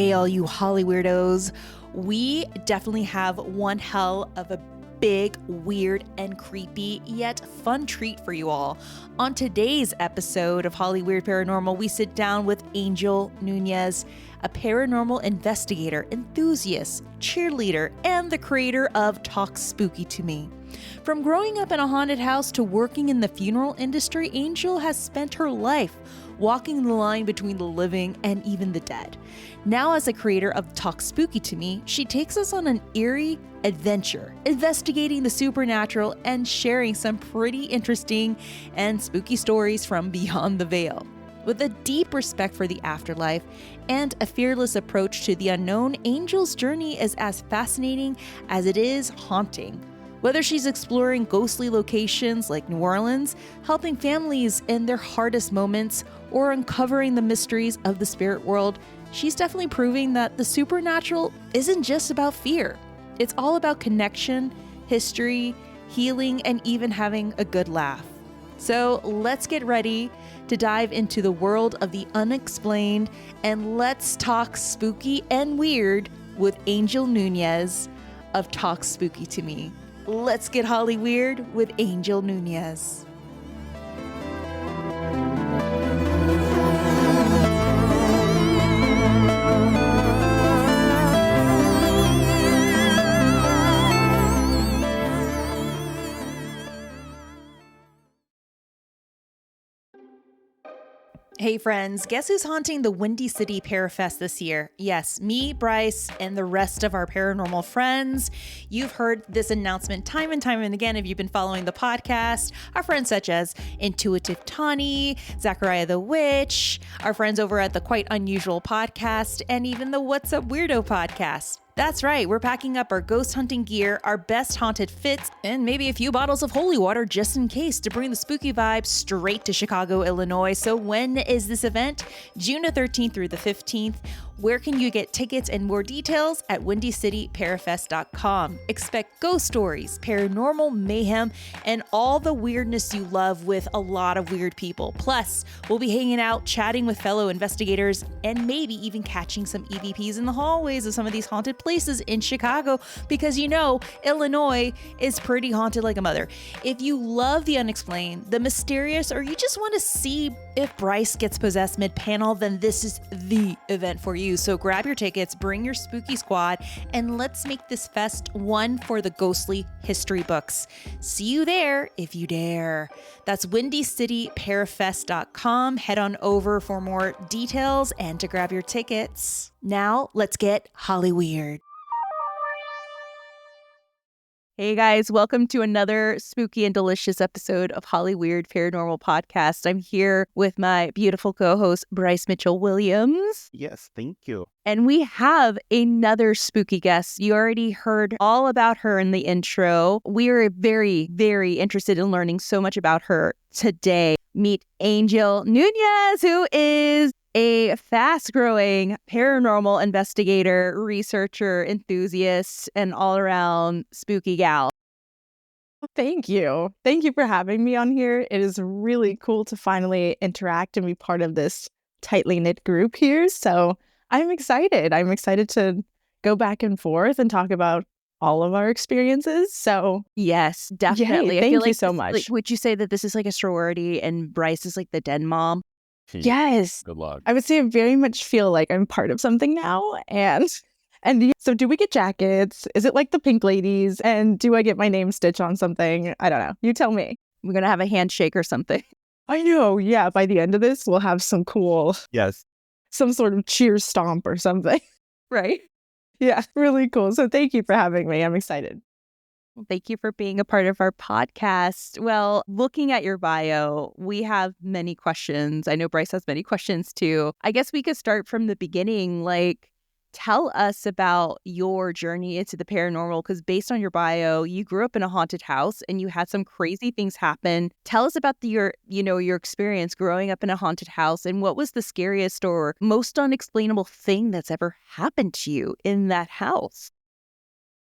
Hey, all you Hollyweirdos. We definitely have one hell of a big, weird, and creepy, yet fun treat for you all. On today's episode of Hollyweird Paranormal, we sit down with Angel Nunez, a paranormal investigator, enthusiast, cheerleader, and the creator of Talk Spooky to Me. From growing up in a haunted house to working in the funeral industry, Angel has spent her life walking the line between the living and even the dead. Now, as a creator of Talk Spooky to Me, she takes us on an eerie adventure, investigating the supernatural and sharing some pretty interesting and spooky stories from beyond the veil. With a deep respect for the afterlife and a fearless approach to the unknown, Angel's journey is as fascinating as it is haunting. Whether she's exploring ghostly locations like New Orleans, helping families in their hardest moments, or uncovering the mysteries of the spirit world, she's definitely proving that the supernatural isn't just about fear. It's all about connection, history, healing, and even having a good laugh. So let's get ready to dive into the world of the unexplained, and let's talk spooky and weird with Angel Nunez of Talk Spooky to Me. Let's get Hollyweird with Angel Nunez. Hey friends, guess who's haunting the WindyCityParaFest this year? Yes, me, Bryce, and the rest of our paranormal friends. You've heard this announcement time and time and again if you've been following the podcast. Our friends such as Intuitive Tawny, Zachariah the Witch, our friends over at the Quite Unusual podcast, and even the What's Up Weirdo podcast. That's right, we're packing up our ghost hunting gear, our best haunted fits, and maybe a few bottles of holy water just in case to bring the spooky vibe straight to Chicago, Illinois. So when is this event? June the 13th through the 15th. Where can you get tickets and more details? At WindyCityParaFest.com. Expect ghost stories, paranormal mayhem, and all the weirdness you love with a lot of weird people. Plus, we'll be hanging out, chatting with fellow investigators, and maybe even catching some EVPs in the hallways of some of these haunted places in Chicago, because you know, Illinois is pretty haunted like a mother. If you love the unexplained, the mysterious, or you just want to see if Bryce gets possessed mid-panel, then this is the event for you. So grab your tickets, bring your spooky squad, and let's make this fest one for the ghostly history books. See you there if you dare. That's WindyCityParaFest.com. Head on over for more details and to grab your tickets. Now, let's get Hollyweird. Hey guys, welcome to another spooky and delicious episode of Hollyweird Paranormal Podcast. I'm here with my beautiful co-host, Bryce Mitchell-Williams. Yes, thank you. And we have another spooky guest. You already heard all about her in the intro. We are very, very interested in learning so much about her today. Meet Angel Nunez, who is a fast-growing paranormal investigator, researcher, enthusiast, and all-around spooky gal. Thank you. Thank you for having me on here. It is really cool to finally interact and be part of this tightly knit group here. So I'm excited. I'm excited to go back and forth and talk about all of our experiences. So yes, definitely. Yay, thank you so much. Like, would you say that this is like a sorority and Bryce is like the den mom? Yes. Good luck. I would say I very much feel like I'm part of something now. And so do we get jackets? Is it like the Pink Ladies? And do I get my name stitched on something? I don't know. You tell me. We're going to have a handshake or something. I know. Yeah. By the end of this, we'll have some cool, Yes. some sort of cheer stomp or something. Right? Yeah. Really cool. So thank you for having me. I'm excited. Thank you for being a part of our podcast. Well, looking at your bio, we have many questions. I know Bryce has many questions too. I guess we could start from the beginning. Like, tell us about your journey into the paranormal, because based on your bio, you grew up in a haunted house and you had some crazy things happen. Tell us about your experience growing up in a haunted house, and what was the scariest or most unexplainable thing that's ever happened to you in that house?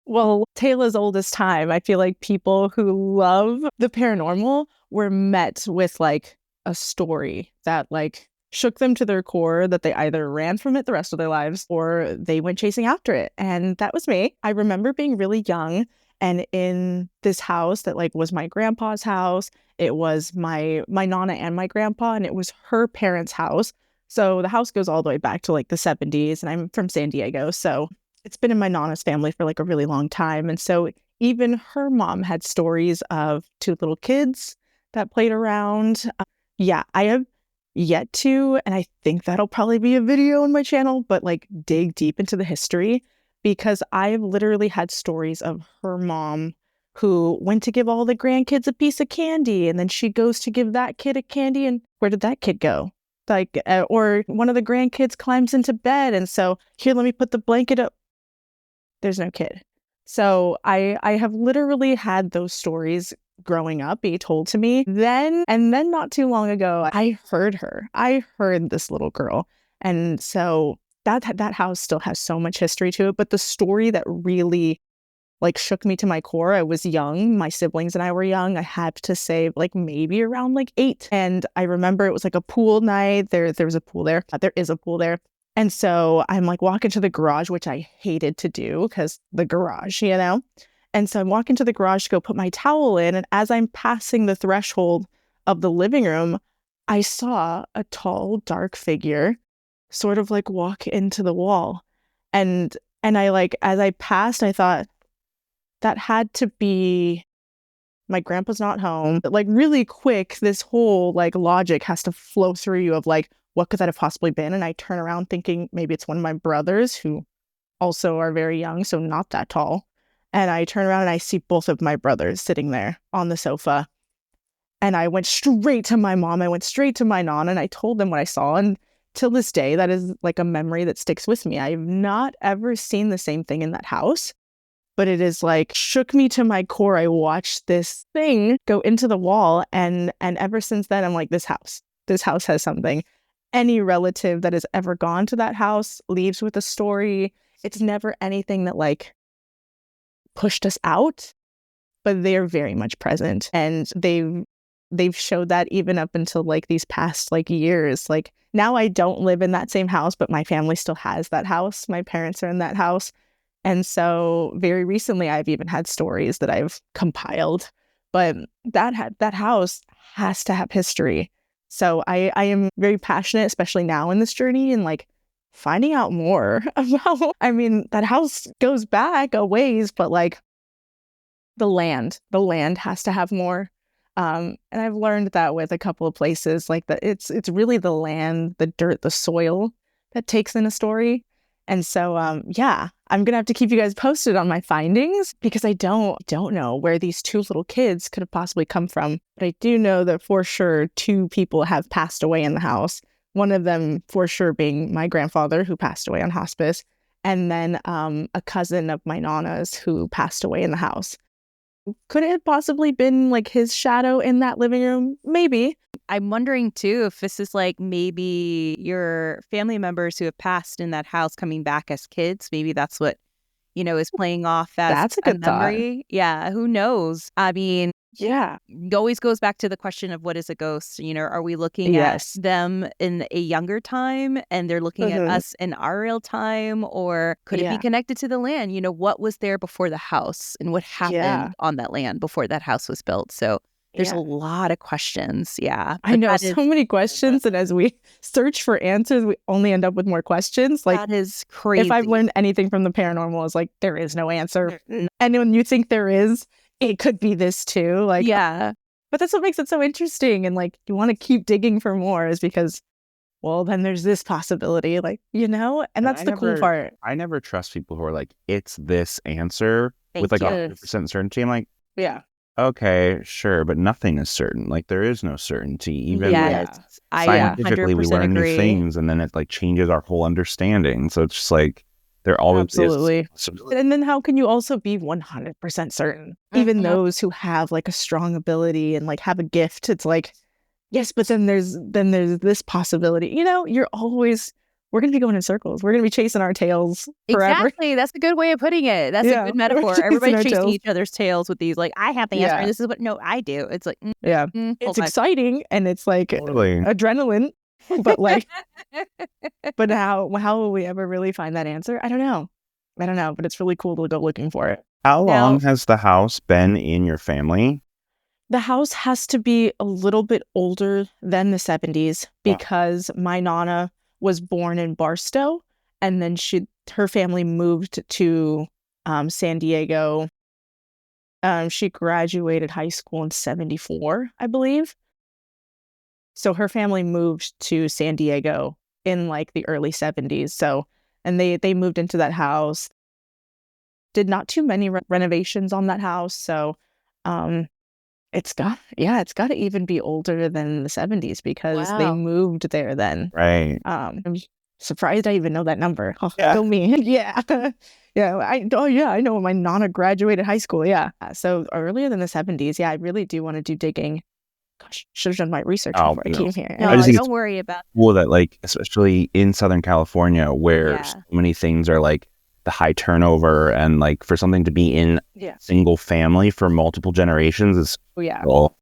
Well, tale as old as time. I feel like people who love the paranormal were met with like a story that like shook them to their core that they either ran from it the rest of their lives or they went chasing after it. And that was me. I remember being really young and in this house that like was my grandpa's house. It was my nana and my grandpa, and it was her parents' house. So the house goes all the way back to like the 70s, and I'm from San Diego. So it's been in my nana's family for like a really long time. And so even her mom had stories of two little kids that played around. Yeah, I have yet to, and I think that'll probably be a video on my channel, but like dig deep into the history, because I've literally had stories of her mom who went to give all the grandkids a piece of candy, and then she goes to give that kid a candy, and where did that kid go? Like, or one of the grandkids climbs into bed, and so here, let me put the blanket up. There's no kid. So I have literally had those stories growing up be told to me. Then not too long ago, I heard her. I heard this little girl. And so that house still has so much history to it. But the story that really like shook me to my core, I was young. My siblings and I were young. I had to say like maybe around like 8. And I remember it was like a pool night. There was a pool there. There is a pool there. And so I'm like walking to the garage, which I hated to do because the garage, you know? And so I'm walking to the garage to go put my towel in. And as I'm passing the threshold of the living room, I saw a tall, dark figure sort of like walk into the wall. And I like, as I passed, I thought that had to be my grandpa's not home. But like really quick, this whole like logic has to flow through you of like, what could that have possibly been? And I turn around thinking maybe it's one of my brothers who also are very young, so not that tall. And I turn around and I see both of my brothers sitting there on the sofa. And I went straight to my mom. I went straight to my nana and I told them what I saw. And till this day, that is like a memory that sticks with me. I've not ever seen the same thing in that house, but it is like shook me to my core. I watched this thing go into the wall. And ever since then, I'm like, this house has something. Any relative that has ever gone to that house leaves with a story. It's never anything that like pushed us out, but they're very much present. And they've showed that even up until like these past like years. Like now I don't live in that same house, but my family still has that house. My parents are in that house. And so very recently I've even had stories that I've compiled, but that house has to have history. So I am very passionate, especially now in this journey, and like finding out more about, I mean, that house goes back a ways, but like the land has to have more. And I've learned that with a couple of places, like that it's really the land, the dirt, the soil that takes in a story. And so, yeah, I'm going to have to keep you guys posted on my findings because I don't know where these two little kids could have possibly come from. But I do know that for sure 2 people have passed away in the house. One of them for sure being my grandfather who passed away on hospice. And then a cousin of my nana's who passed away in the house. Could it have possibly been like his shadow in that living room? Maybe. I'm wondering too if this is like maybe your family members who have passed in that house coming back as kids. Maybe that's what, is playing off as that's a good memory. Thought. Yeah, who knows? I mean, yeah, it always goes back to the question of what is a ghost? Are we looking at them in a younger time and they're looking at us in our real time, or could it be connected to the land? What was there before the house and what happened on that land before that house was built? So there's a lot of questions. Yeah. I know so many questions. And as we search for answers, we only end up with more questions. Like, that is crazy. If I've learned anything from the paranormal, is like, there is no answer. And when you think there is, it could be this too. Like, yeah. But that's what makes it so interesting. And like, you want to keep digging for more is because, well, then there's this possibility, like, and that's the cool part. I never trust people who are like, it's this answer with like 100% certainty. I'm like, yeah. Okay, sure, but nothing is certain. Like there is no certainty. Even scientifically, we learn new things, and then it like changes our whole understanding. So it's just like there always is. And then how can you also be 100% certain? Even those who have like a strong ability and like have a gift, it's like, yes, but then there's this possibility. We're going to be going in circles. We're going to be chasing our tails forever. Exactly. That's a good way of putting it. That's a good metaphor. Everybody's chasing each other's tails with these, like, I have the answer. This is what, no, I do. It's like, it's exciting. And it's like adrenaline. But like, but how will we ever really find that answer? I don't know, but it's really cool to go looking for it. How long has the house been in your family? The house has to be a little bit older than the 70s because my Nana was born in Barstow, and then her family moved to San Diego. She graduated high school in 74, I believe. So her family moved to San Diego in like the early 70s. So, and they moved into that house. Did not too many renovations on that house. So, it's got to even be older than the 70s because they moved there then. Right. I'm surprised I even know that number. Oh, go me. Yeah. Yeah. I know when my Nana graduated high school. Yeah. So earlier than the 70s. Yeah, I really do want to do digging. Gosh, should have done my research before I came here. No, don't worry about it. Cool that, like, especially in Southern California where so many things are like the high turnover, and like for something to be in single family for multiple generations is cool.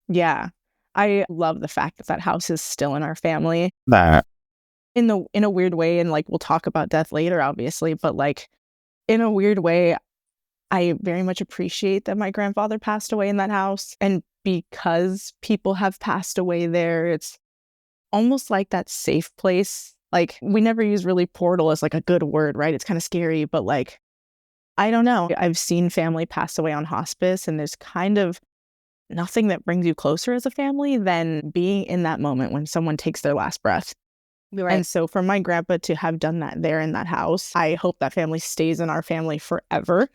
Yeah. I love the fact that that house is still in our family. That in a weird way, and like we'll talk about death later, obviously, but like in a weird way, I very much appreciate that my grandfather passed away in that house. And because people have passed away there, it's almost like that safe place. Like, we never use really portal as like a good word, right? It's kind of scary, but like, I don't know. I've seen family pass away on hospice, and there's kind of nothing that brings you closer as a family than being in that moment when someone takes their last breath. Right. And so for my grandpa to have done that there in that house, I hope that family stays in our family forever.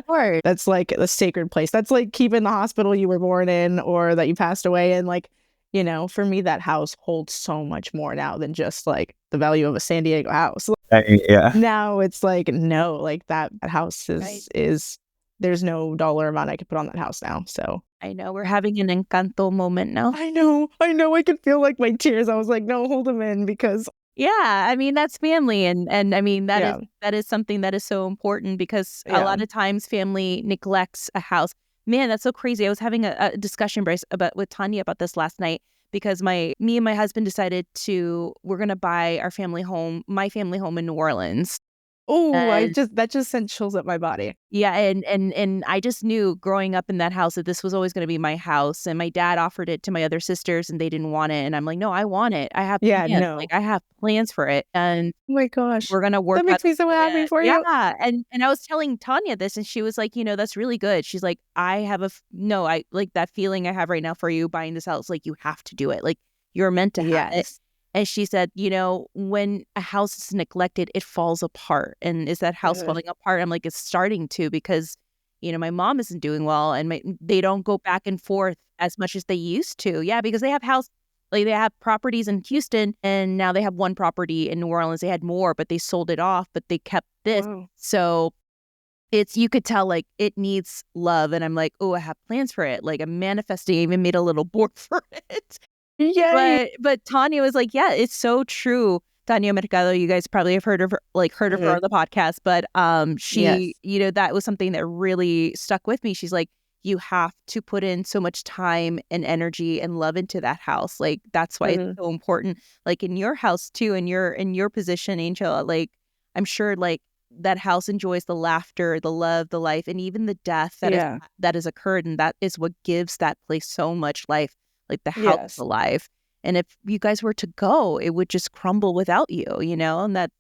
Right. That's like a sacred place. That's like keeping the hospital you were born in or that you passed away in. Like, you know, for me, that house holds so much more now than just like the value of a San Diego house. Yeah. Now it's like, no, like that house is there's no dollar amount I could put on that house now. So I know we're having an Encanto moment now. I know. I could feel like my tears. I was like, no, hold them in, because I mean, that's family, and I mean that is something that is so important, because a lot of times family neglects a house. Man, that's so crazy. I was having a discussion, Bryce, with Tanya about this last night, because me and my husband decided we're gonna buy my family home in New Orleans. Oh, that just sent chills up my body. Yeah, and I just knew growing up in that house that this was always going to be my house. And my dad offered it to my other sisters, and they didn't want it. And I'm like, no, I want it. I have plans. No. Like, I have plans for it. And oh my gosh, we're gonna work. That makes me so happy for you. Yeah, and I was telling Tanya this, and she was like, that's really good. She's like, I have I like that feeling I have right now for you buying this house. Like, you have to do it. Like, you're meant to have it. And she said, when a house is neglected, it falls apart. And is that house falling apart? I'm like, it's starting to, because, my mom isn't doing well, and they don't go back and forth as much as they used to. Yeah, because they have they have properties in Houston, and now they have one property in New Orleans. They had more, but they sold it off, but they kept this. Wow. So you could tell, like, it needs love. And I'm like, oh, I have plans for it. Like, I'm manifesting. I even made a little board for it. Yeah, but Tanya was like, yeah, it's so true. Tanya Mercado, you guys probably have heard of her on the podcast, but she, that was something that really stuck with me. She's like, you have to put in so much time and energy and love into that house. Like, that's why it's so important. Like, in your house too, in your position, Angel, like, I'm sure, like, that house enjoys the laughter, the love, the life, and even the death that has occurred, and that is what gives that place so much life. Like, the house is alive. And if you guys were to go, it would just crumble without you, and that.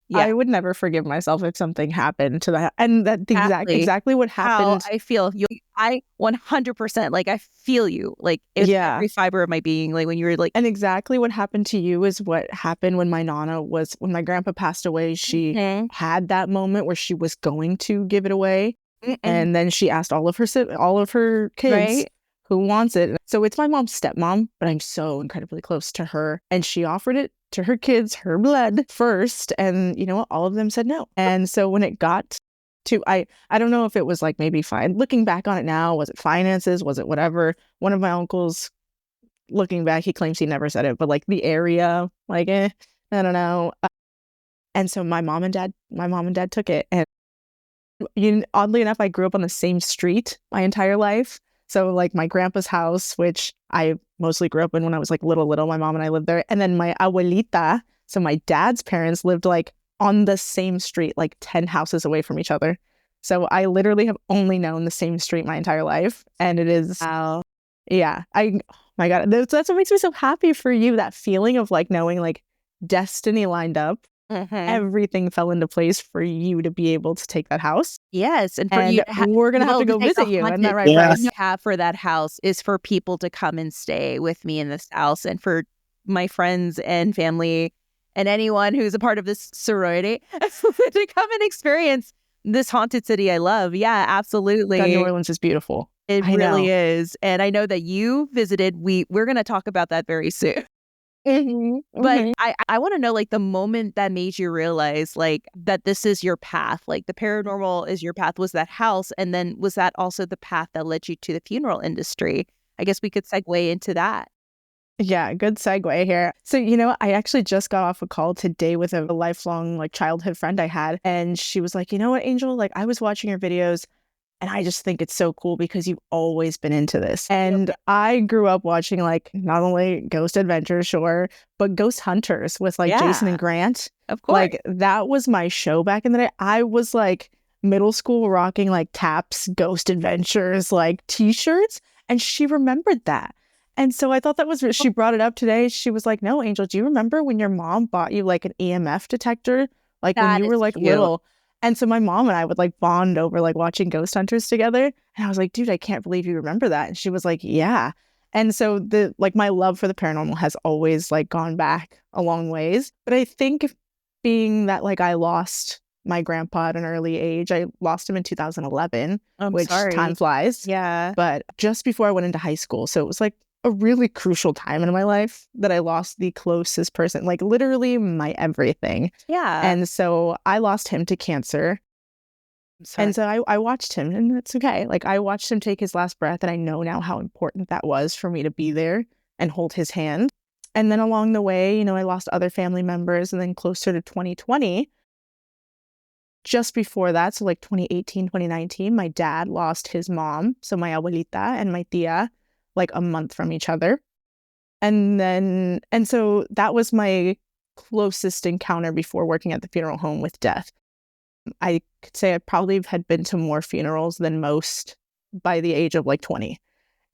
Yeah. I would never forgive myself if something happened to that. And that's exactly what happened. How I feel. I 100%, like, I feel you. Like, it's every fiber of my being. Like, when you were like. And exactly what happened to you is what happened when my when my grandpa passed away. She had that moment where she was going to give it away. And then she asked all of her kids, who wants it. So it's my mom's stepmom, but I'm so incredibly close to her. And she offered it to her kids, her blood first. And you know what? All of them said no. And so when it got to, I don't know if it was like maybe fine. Looking back on it now, was it finances? Was it whatever? One of my uncles, looking back, he claims he never said it, but like the area, like, I don't know. And so my mom and dad took it. And oddly enough, I grew up on the same street my entire life. So like my grandpa's house, which I mostly grew up in when I was like little, my mom and I lived there. And then my abuelita, so my dad's parents, lived like on the same street, like 10 houses away from each other. So I literally have only known the same street my entire life. And it is, yeah, oh my God, that's what makes me so happy for you. That feeling of like knowing like destiny lined up. Everything fell into place for you to be able to take that house. Yes, and we're gonna have to go visit you. Isn't that right? Yes. Have for that house is for people to come and stay with me in this house, and for my friends and family and anyone who's a part of this sorority to come and experience this haunted city I love. Yeah, absolutely. God, New Orleans is beautiful. It really is, and I know that you visited. We're going to talk about that very soon. But I want to know like the moment that made you realize like that this is your path, like the paranormal is your path. Was that house? And then was that also the path that led you to the funeral industry? I guess we could segue into that. Yeah, good segue here. So, I actually just got off a call today with a lifelong like childhood friend I had. And she was like, you know what, Angel, like I was watching your videos and I just think it's so cool because you've always been into this. And I grew up watching like not only Ghost Adventures, sure, but Ghost Hunters with like Jason and Grant. Of course. Like that was my show back in the day. I was like middle school rocking like Taps, Ghost Adventures, like t-shirts. And she remembered that. And so I thought that was, she brought it up today. She was like, no, Angel, do you remember when your mom bought you like an EMF detector? Like that when you were like little. And so my mom and I would like bond over like watching Ghost Hunters together. And I was like, dude, I can't believe you remember that. And she was like, yeah. And so the like my love for the paranormal has always like gone back a long ways. But I think being that like I lost my grandpa at an early age, I lost him in 2011, time flies. Yeah. But just before I went into high school. So it was like a really crucial time in my life that I lost the closest person, like literally my everything. Yeah. And so I lost him to cancer. And so I watched him, and it's okay. Like I watched him take his last breath, and I know now how important that was for me to be there and hold his hand. And then along the way, I lost other family members, and then closer to 2020, just before that, so like 2018, 2019, my dad lost his mom, so my abuelita and my tia, like a month from each other. And so that was my closest encounter before working at the funeral home with death. I could say I probably had been to more funerals than most by the age of like 20.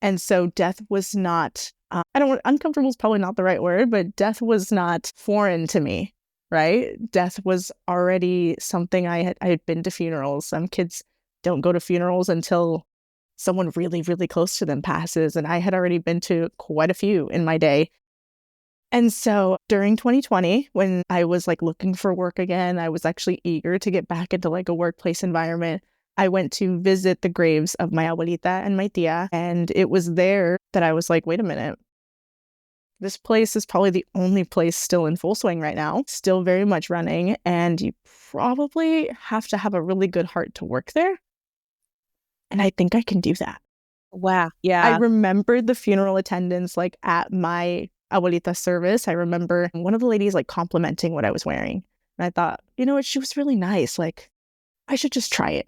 And so death was not, uncomfortable is probably not the right word, but death was not foreign to me, right? Death was already something I had been to funerals. Some kids don't go to funerals until someone really, really close to them passes. And I had already been to quite a few in my day. And so during 2020, when I was like looking for work again, I was actually eager to get back into like a workplace environment. I went to visit the graves of my abuelita and my tia. And it was there that I was like, wait a minute. This place is probably the only place still in full swing right now, still very much running. And you probably have to have a really good heart to work there. And I think I can do that. Wow. Yeah. I remembered the funeral attendants like at my abuelita service. I remember one of the ladies like complimenting what I was wearing. And I thought, you know what? She was really nice. Like, I should just try it.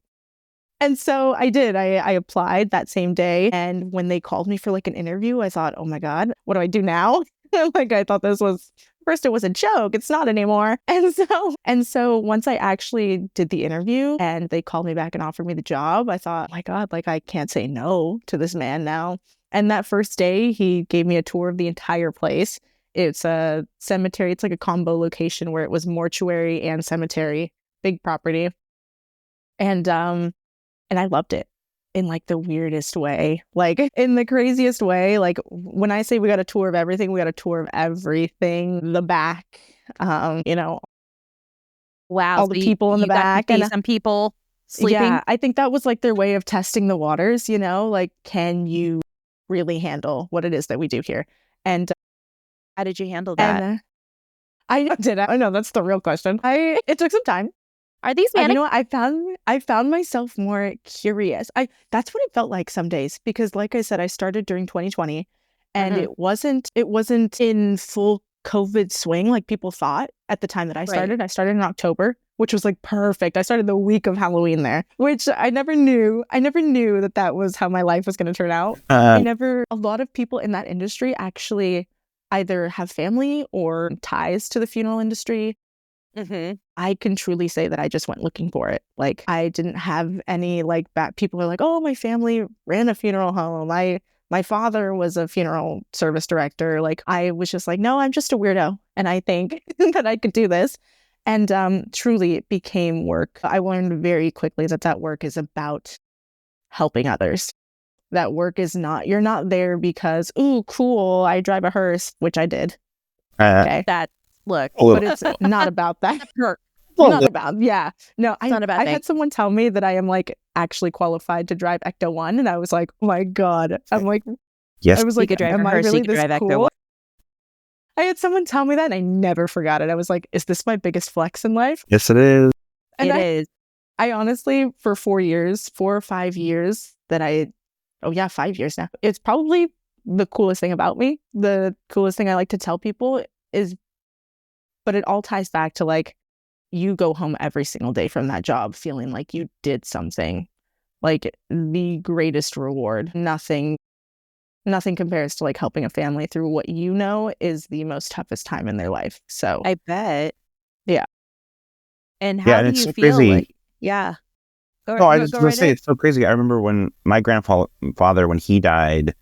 And so I did. I applied that same day. And when they called me for like an interview, I thought, oh my God, what do I do now? Like, I thought this was, first it was a joke. It's not anymore. And so once I actually did the interview and they called me back and offered me the job, I thought, oh my God, like I can't say no to this man now. And that first day, he gave me a tour of the entire place. It's a cemetery. It's like a combo location where it was mortuary and cemetery, big property. And I loved it in like the weirdest way, like in the craziest way. Like when I say we got a tour of everything, we got a tour of everything, the back, Wow. all the people in the back and some people sleeping. Yeah, I think that was like their way of testing the waters, like, can you really handle what it is that we do here? And how did you handle that? And, I know that's the real question. It took some time. Are these manic? I found myself more curious. That's what it felt like some days, because like I said, I started during 2020 and it wasn't in full COVID swing like people thought at the time that I started. I started in October which was like perfect. I started the week of Halloween there, which I never knew that was how my life was going to turn out. A lot of people in that industry actually either have family or ties to the funeral industry. Mm-hmm. I can truly say that I just went looking for it. Like, I didn't have any like people are like, oh, my family ran a funeral home. My father was a funeral service director. Like, I was just like, no, I'm just a weirdo. And I think that I could do this. And truly, it became work. I learned very quickly that work is about helping others. That work is not, you're not there because, ooh, cool, I drive a hearse, which I did. Okay. But it's not about that. Not about, yeah. No, I had someone tell me that I am like actually qualified to drive Ecto 1. And I was like, oh my God. I'm like, yes, I was like, am I really this cool? I had someone tell me that and I never forgot it. I was like, is this my biggest flex in life? Yes, it is. And it is. I honestly, for 4 or 5 years 5 years now. It's probably the coolest thing about me. The coolest thing I like to tell people is, but it all ties back to like, you go home every single day from that job feeling like you did something, like the greatest reward. Nothing compares to like helping a family through what you know is the most toughest time in their life. So I bet. Yeah. And how do you so feel? Crazy. Like, yeah. I was going to say, it's so crazy. I remember when my grandfather, when he died,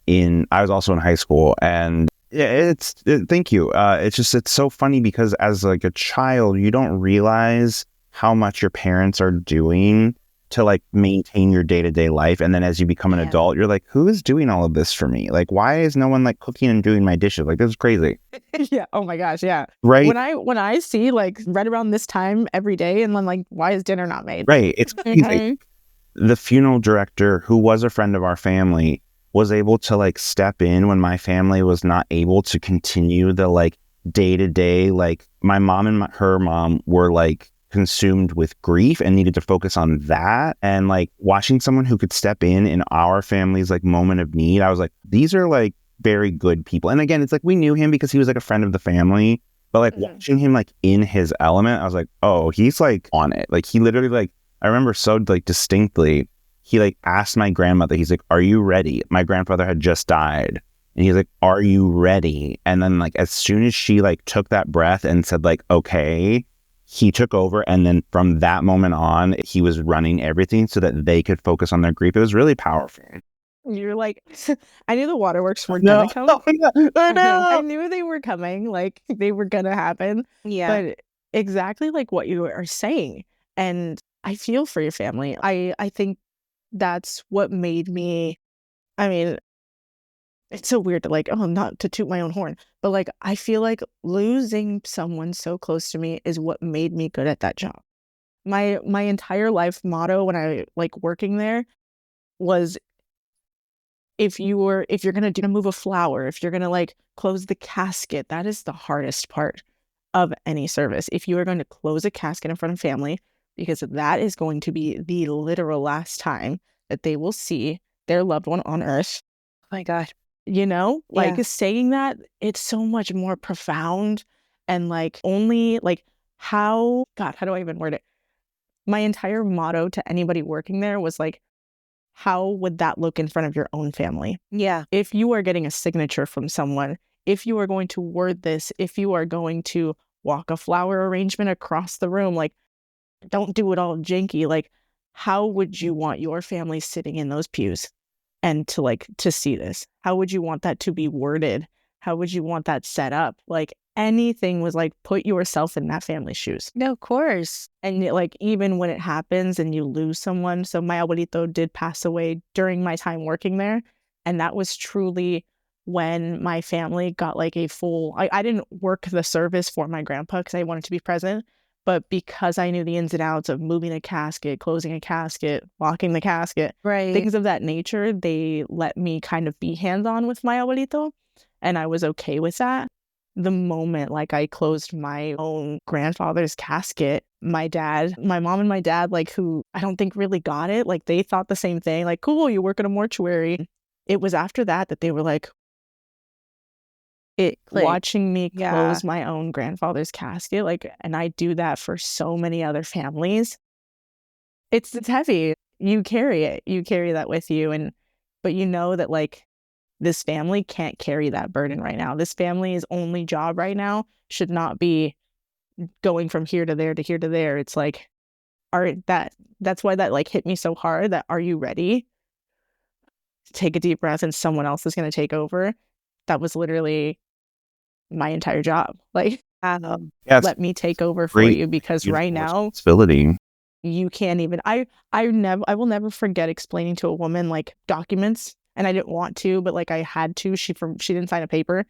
I was also in high school, and thank you. It's so funny because as like a child, you don't realize how much your parents are doing to like maintain your day-to-day life. And then as you become an adult, you're like, who is doing all of this for me? Like, why is no one like cooking and doing my dishes? Like, this is crazy. Yeah. Oh my gosh. Yeah. Right. When I see like right around this time every day and I'm like, why is dinner not made? Right. It's crazy. The funeral director, who was a friend of our family, was able to like step in when my family was not able to continue the like day-to-day, like my mom and her mom were like consumed with grief and needed to focus on that. And like watching someone who could step in our family's like moment of need, I was like, these are like very good people. And again, it's like we knew him because he was like a friend of the family, but like watching him like in his element, I was like, oh, he's like on it. Like he literally like, I remember so like distinctly, he like asked my grandmother, he's like, are you ready? My grandfather had just died. And he's like, are you ready? And then like, as soon as she like took that breath and said like, okay, he took over. And then from that moment on, he was running everything so that they could focus on their grief. It was really powerful. You're like, I knew the waterworks were gonna come. I knew they were coming. Like they were gonna happen. Yeah. But exactly like what you are saying. And I feel for your family. I think that's what made me, I mean, it's so weird to like, oh, not to toot my own horn, but like, I feel like losing someone so close to me is what made me good at that job. My entire life motto when I like working there was, if you're gonna move a flower, if you're gonna like close the casket, that is the hardest part of any service. If you are going to close a casket in front of family, because that is going to be the literal last time that they will see their loved one on earth. Oh my God. You know, like saying that, it's so much more profound and like only like how do I even word it? My entire motto to anybody working there was like, how would that look in front of your own family? Yeah. If you are getting a signature from someone, if you are going to word this, if you are going to walk a flower arrangement across the room, like don't do it all janky. Like, how would you want your family sitting in those pews and to see this? How would you want that to be worded? How would you want that set up? Like anything was like, put yourself in that family's shoes. No, of course. And like, even when it happens and you lose someone. So my abuelito did pass away during my time working there. And that was truly when my family got like a full, I didn't work the service for my grandpa because I wanted to be present. But because I knew the ins and outs of moving a casket, closing a casket, locking the casket, things of that nature, they let me kind of be hands-on with my abuelito. And I was okay with that. The moment like I closed my own grandfather's casket, my mom and my dad, like who I don't think really got it, like they thought the same thing, like, cool, you work at a mortuary. It was after that they were like, it clicked. Watching me close my own grandfather's casket, like, and I do that for so many other families. It's heavy. You carry it. You carry that with you, but you know that like this family can't carry that burden right now. This family's only job right now should not be going from here to there to here to there. It's like, that's why that like hit me so hard. That, are you ready? Take a deep breath, and someone else is going to take over. That was literally my entire job. Like, let me take over for you, because right now you can't even. I will never forget explaining to a woman like documents, and I didn't want to, but like I had to. She didn't sign a paper,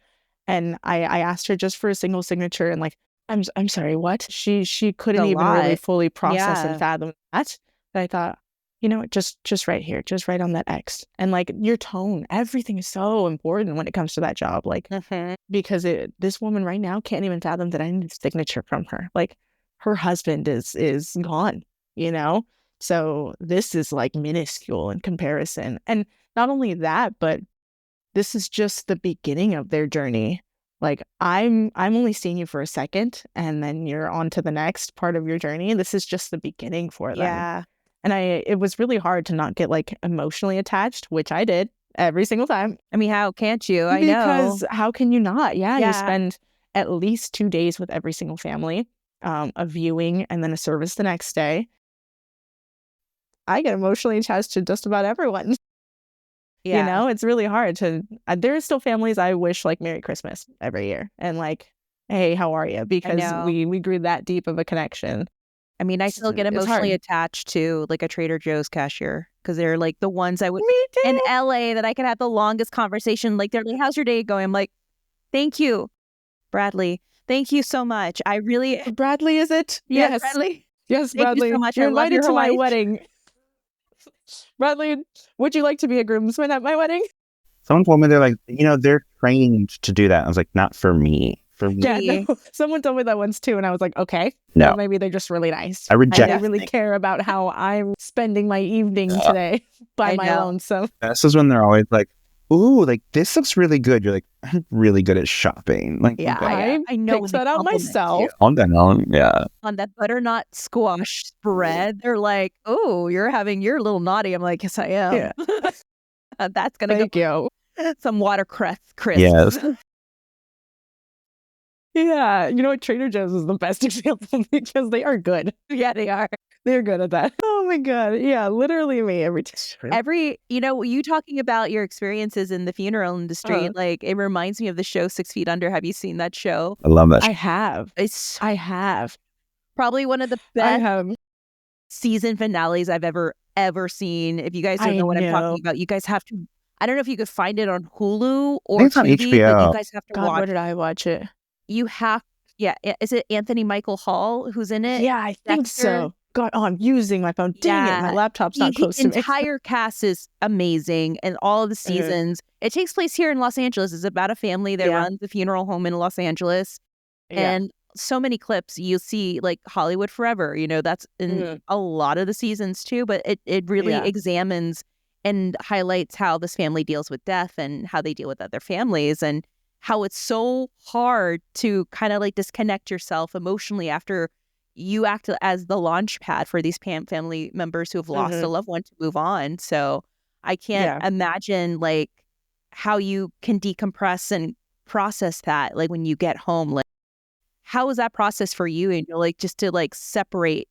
and I asked her just for a single signature, and like, I'm sorry, what? She couldn't even really fully process and fathom that. But I thought, you know what, just right here, just right on that X. And like your tone, everything is so important when it comes to that job. Like, because this woman right now can't even fathom that I need a signature from her. Like, her husband is gone, you know? So this is like minuscule in comparison. And not only that, but this is just the beginning of their journey. Like, I'm only seeing you for a second, and then you're on to the next part of your journey. This is just the beginning for them. Yeah. And it was really hard to not get like emotionally attached, which I did every single time. I mean, how can't you? I know. Because how can you not? Yeah, you spend at least 2 days with every single family, a viewing and then a service the next day. I get emotionally attached to just about everyone. Yeah. You know, it's really hard to, there are still families I wish like Merry Christmas every year. And like, hey, how are you? Because we grew that deep of a connection. I mean, I still get emotionally attached to like a Trader Joe's cashier, because they're like the ones I would in LA that I could have the longest conversation. Like, they're like, how's your day going? I'm like, thank you, Bradley. Thank you so much. I really... Bradley, is it? Yes, Bradley. Yes, Bradley. Thank you so much. You're invited to my wedding. Bradley, would you like to be a groomsman at my wedding? Someone told me, they're like, you know, they're trained to do that. I was like, not for me. Yeah, no. Someone told me that once too, and I was like, okay, no, well, maybe they're just really nice. I reject. They really care about how I'm spending my evening today by my own. So this is when they're always like, "Ooh, like this looks really good." You're like, "I'm really good at shopping." Like, yeah, I know that out myself. On that note, yeah. On that butternut squash spread, they're like, "Oh, you're a little naughty." I'm like, "Yes, I am." Yeah. That's gonna Thank you. Some watercress crisps. Yes. Yeah, you know what? Trader Joe's is the best example, because they are good. Yeah, they are. They're good at that. Oh my God. Yeah, literally me you talking about your experiences in the funeral industry, like, it reminds me of the show 6 Feet Under. Have you seen that show? I love that show. I have. Probably one of the best season finales I've ever seen. If you guys don't know what I'm talking about, you guys have to. I don't know if you could find it on Hulu or it's on TV, HBO. but you guys have to God, watch. where did I watch it? You have, is it Anthony Michael Hall who's in it? Yeah, I think so. God, I'm using my phone. Dang it, my laptop's not close to me. The entire cast is amazing, and all of the seasons. It takes place here in Los Angeles. It's about a family that runs a funeral home in Los Angeles, and so many clips you see, like Hollywood Forever. You know, that's in a lot of the seasons too. But it really examines and highlights how this family deals with death and how they deal with other families, and how it's so hard to kind of like disconnect yourself emotionally after you act as the launch pad for these family members who have lost a loved one to move on. So I can't imagine like how you can decompress and process that. Like when you get home, like how is that process for you? And like just to like separate,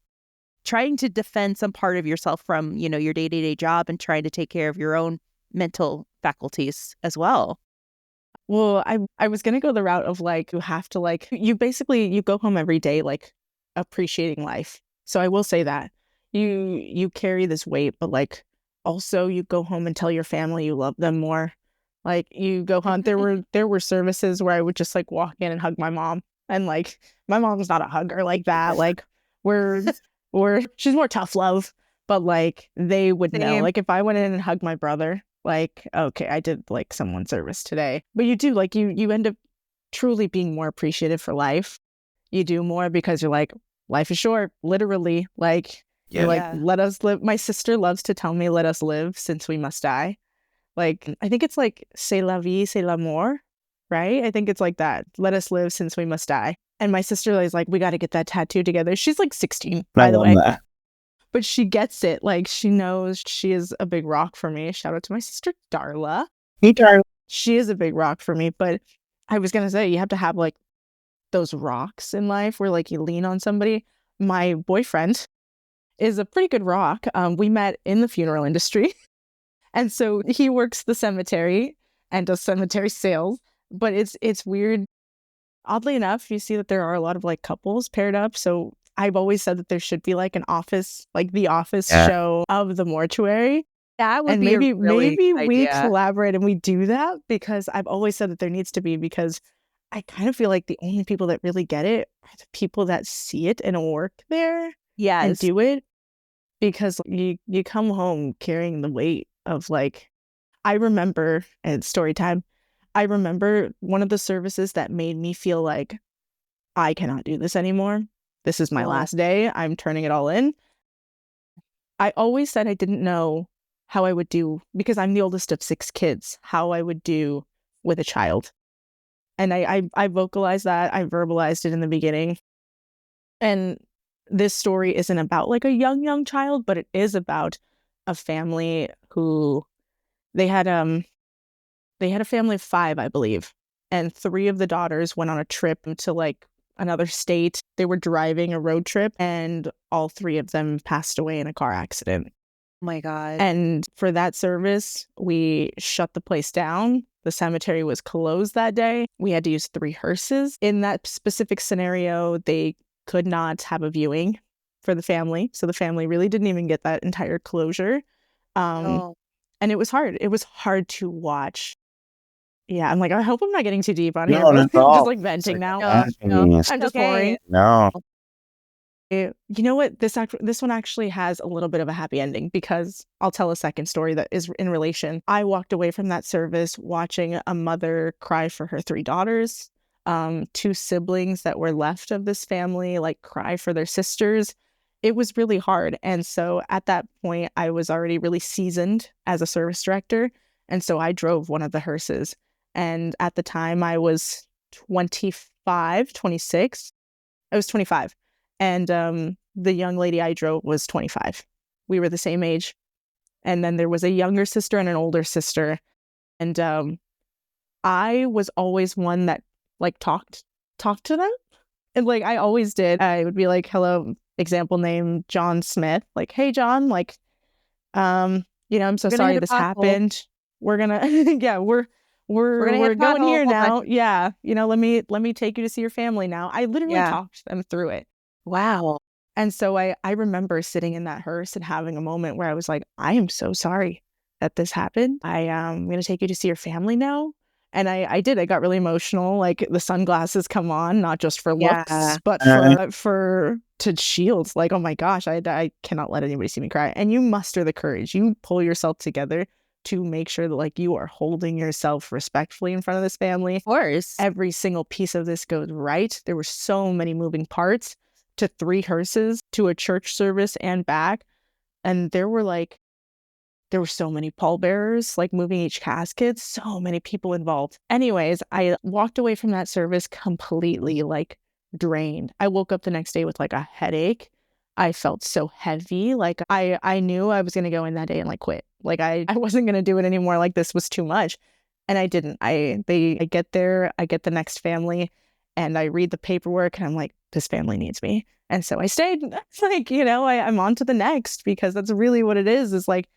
trying to defend some part of yourself from, you know, your day-to-day job and trying to take care of your own mental faculties as well. Well, I was going to go the route of like, you have to like, you go home every day, like appreciating life. So I will say that you carry this weight, but like also you go home and tell your family you love them more. Like you go home, there were services where I would just like walk in and hug my mom. And like, my mom's not a hugger like that. Like she's more tough love, but like they would know, like if I went in and hugged my brother, like, okay, I did like someone's service today. But you do like, you end up truly being more appreciative for life. You do more because you're like, life is short, literally. Like, you're like, let us live. My sister loves to tell me, let us live since we must die. Like, I think it's like, c'est la vie, c'est l'amour. right? I think it's like that. Let us live since we must die. And my sister is like, we got to get that tattoo together. She's like 16, by the way. That. But she gets it. Like, she knows she is a big rock for me. Shout out to my sister, Darla. Hey, Darla. She is a big rock for me. But I was going to say, you have to have like those rocks in life where like you lean on somebody. My boyfriend is a pretty good rock. We met in the funeral industry. And so he works the cemetery and does cemetery sales. But it's weird. Oddly enough, you see that there are a lot of like couples paired up. So I've always said that there should be like an office, like the office show of the mortuary. That would and be maybe a really maybe we collaborate and we do that, because I've always said that there needs to be, because I kind of feel like the only people that really get it are the people that see it and work there and do it. Because you come home carrying the weight of like, I remember, and story time, I remember one of the services that made me feel like I cannot do this anymore. This is my last day. I'm turning it all in. I always said I didn't know how I would do, because I'm the oldest of 6 kids, how I would do with a child. And I vocalized that. I verbalized it in the beginning. And this story isn't about like a young child, but it is about a family who they had a family of 5, I believe. And 3 of the daughters went on a trip to like another state. They were driving a road trip and all 3 of them passed away in a car accident. Oh my God. And for that service, we shut the place down. The cemetery was closed that day. We had to use 3 hearses. In that specific scenario, they could not have a viewing for the family. So the family really didn't even get that entire closure. And it was hard. It was hard to watch. Yeah, I'm like, I hope I'm not getting too deep on here. I'm just like venting now. I'm just pouring. No. You know what? This one actually has a little bit of a happy ending, because I'll tell a second story that is in relation. I walked away from that service watching a mother cry for her 3 daughters, 2 siblings that were left of this family, like cry for their sisters. It was really hard. And so at that point, I was already really seasoned as a service director. And so I drove one of the hearses. And at the time I was 26. I was 25. And the young lady I drove was 25. We were the same age. And then there was a younger sister and an older sister. And I was always one that like talked to them. And like I always did. I would be like, hello, example name, John Smith. Like, hey, John, like, I'm so sorry this happened. We're gonna, yeah, we're going here now. Yeah. Let me take you to see your family now. I literally talked them through it. Wow. And so I remember sitting in that hearse and having a moment where I was like, I am so sorry that this happened. I'm going to take you to see your family now. And I did. I got really emotional. Like the sunglasses come on, not just for looks, but for to shield. Like, oh my gosh, I cannot let anybody see me cry. And you muster the courage. You pull yourself together to make sure that like you are holding yourself respectfully in front of this family. Of course. Every single piece of this goes right. There were so many moving parts, to 3 hearses, to a church service and back. And there were so many pallbearers, like moving each casket, so many people involved. Anyways, I walked away from that service completely like drained. I woke up the next day with like a headache. I felt so heavy. Like I knew I was going to go in that day and like quit. Like I wasn't going to do it anymore. Like this was too much. And I didn't. I get there, I get the next family, and I read the paperwork and I'm like, this family needs me. And so I stayed. It's like, I'm on to the next, because that's really what it is like.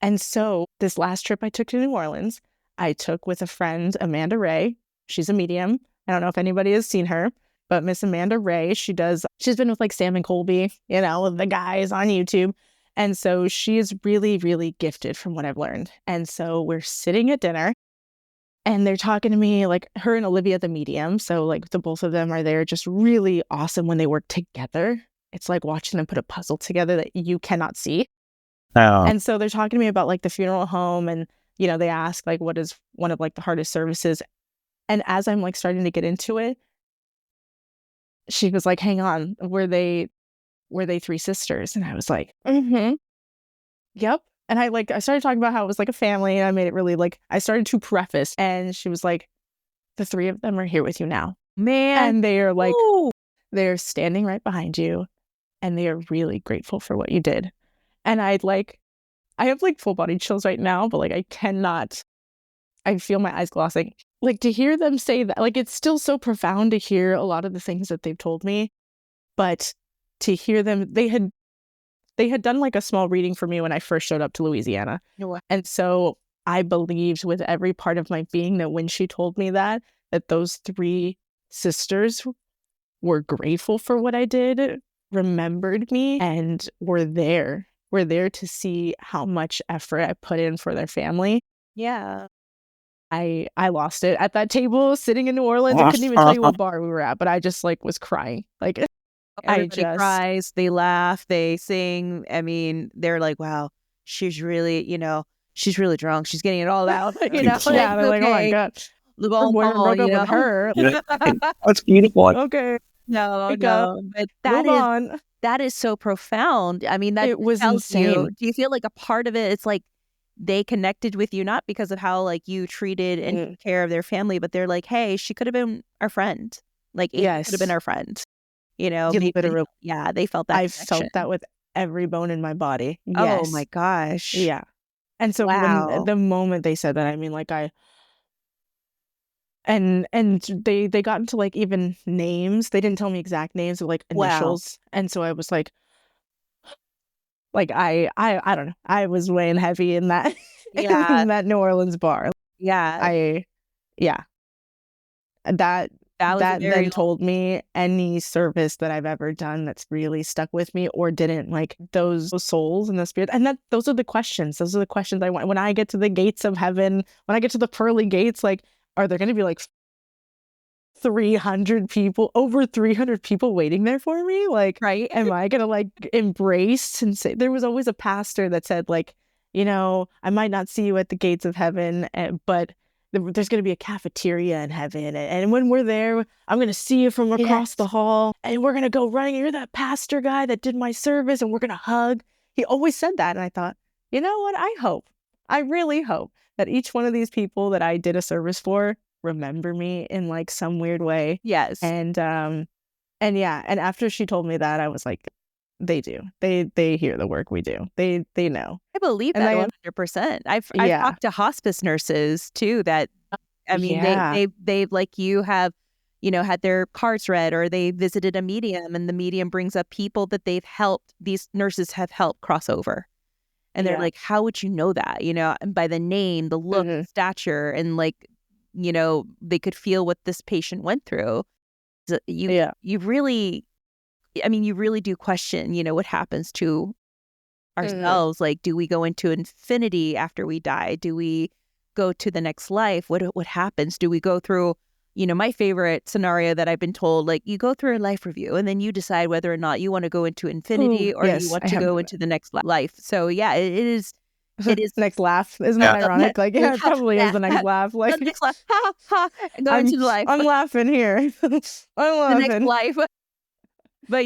And so this last trip I took to New Orleans, I took with a friend, Amanda Ray. She's a medium. I don't know if anybody has seen her, but Miss Amanda Ray, she's been with like Sam and Colby, with the guys on YouTube. And so she is really, really gifted from what I've learned. And so we're sitting at dinner and they're talking to me, like her and Olivia, the medium. So like the both of them are there, just really awesome when they work together. It's like watching them put a puzzle together that you cannot see. Oh. And so they're talking to me about like the funeral home, and they ask like, what is one of like the hardest services? And as I'm like starting to get into it, she was like, hang on, were they 3 sisters? And I was like, yep. And I started talking about how it was like a family, and I made it really like, I started to preface, and she was like, the three of them are here with you now. Man. And they are like, they're standing right behind you. And they are really grateful for what you did. And I have like full body chills right now, but like I feel my eyes glossing. Like to hear them say that, like it's still so profound to hear a lot of the things that they've told me. But to hear them, they had done like a small reading for me when I first showed up to Louisiana. And so I believed with every part of my being that when she told me that those three sisters were grateful for what I did, remembered me, and were there to see how much effort I put in for their family. Yeah. I lost it at that table sitting in New Orleans. I couldn't even tell you what bar we were at, but I just like was crying. Like everybody cries, they laugh, they sing. I mean, they're like, wow, she's really, she's really drunk. She's getting it all out. Yeah, they're like, oh my God. The boyfriend broke up with her. That's beautiful. Okay. No. But that is so profound. I mean, it was insane. Do you feel like a part of it? It's like they connected with you, not because of how like you treated and took care of their family, but they're like, hey, she could have been our friend. Like, yes, could have been our friend. Maybe, literally. Yeah, they felt that. I felt that with every bone in my body. Yes. Oh my gosh. Yeah. And so when the moment they said that, I mean, like and they got into like even names. They didn't tell me exact names, but like initials. Wow. And so I was like I don't know. I was weighing heavy in that in that New Orleans bar. Yeah. That then told me any service that I've ever done that's really stuck with me or didn't, like those souls and the spirit. And those are the questions. Those are the questions I want. When I get to the gates of heaven, when I get to the pearly gates, like, are there going to be like 300 people, over 300 people waiting there for me? Like, right? Am I going to like embrace and say, there was always a pastor that said like, I might not see you at the gates of heaven, but there's going to be a cafeteria in heaven. And when we're there, I'm going to see you from across the hall and we're going to go running. You're that pastor guy that did my service and we're going to hug. He always said that. And I thought, you know what? I really hope that each one of these people that I did a service for remember me in like some weird way. Yes. And after she told me that, I was like, they do. They hear the work we do. They know. I believe that 100%. I've talked to hospice nurses too that, I mean, they like you have, had their cards read or they visited a medium and the medium brings up people that they've helped, these nurses have helped cross over. And they're like, how would you know that? And by the name, the look, the stature, and like, they could feel what this patient went through. So you really do question, what happens to ourselves. Like, do we go into infinity after we die? Do we go to the next life? What happens? Do we go through, my favorite scenario that I've been told, like you go through a life review and then you decide whether or not you want to go into infinity or you want to go into the next life. So yeah, it is. Next laugh. Isn't that ironic? Like, it probably is the next laugh. Like, the next laugh. Ha, ha, go into the life. I'm laughing here. I'm laughing. The next life. But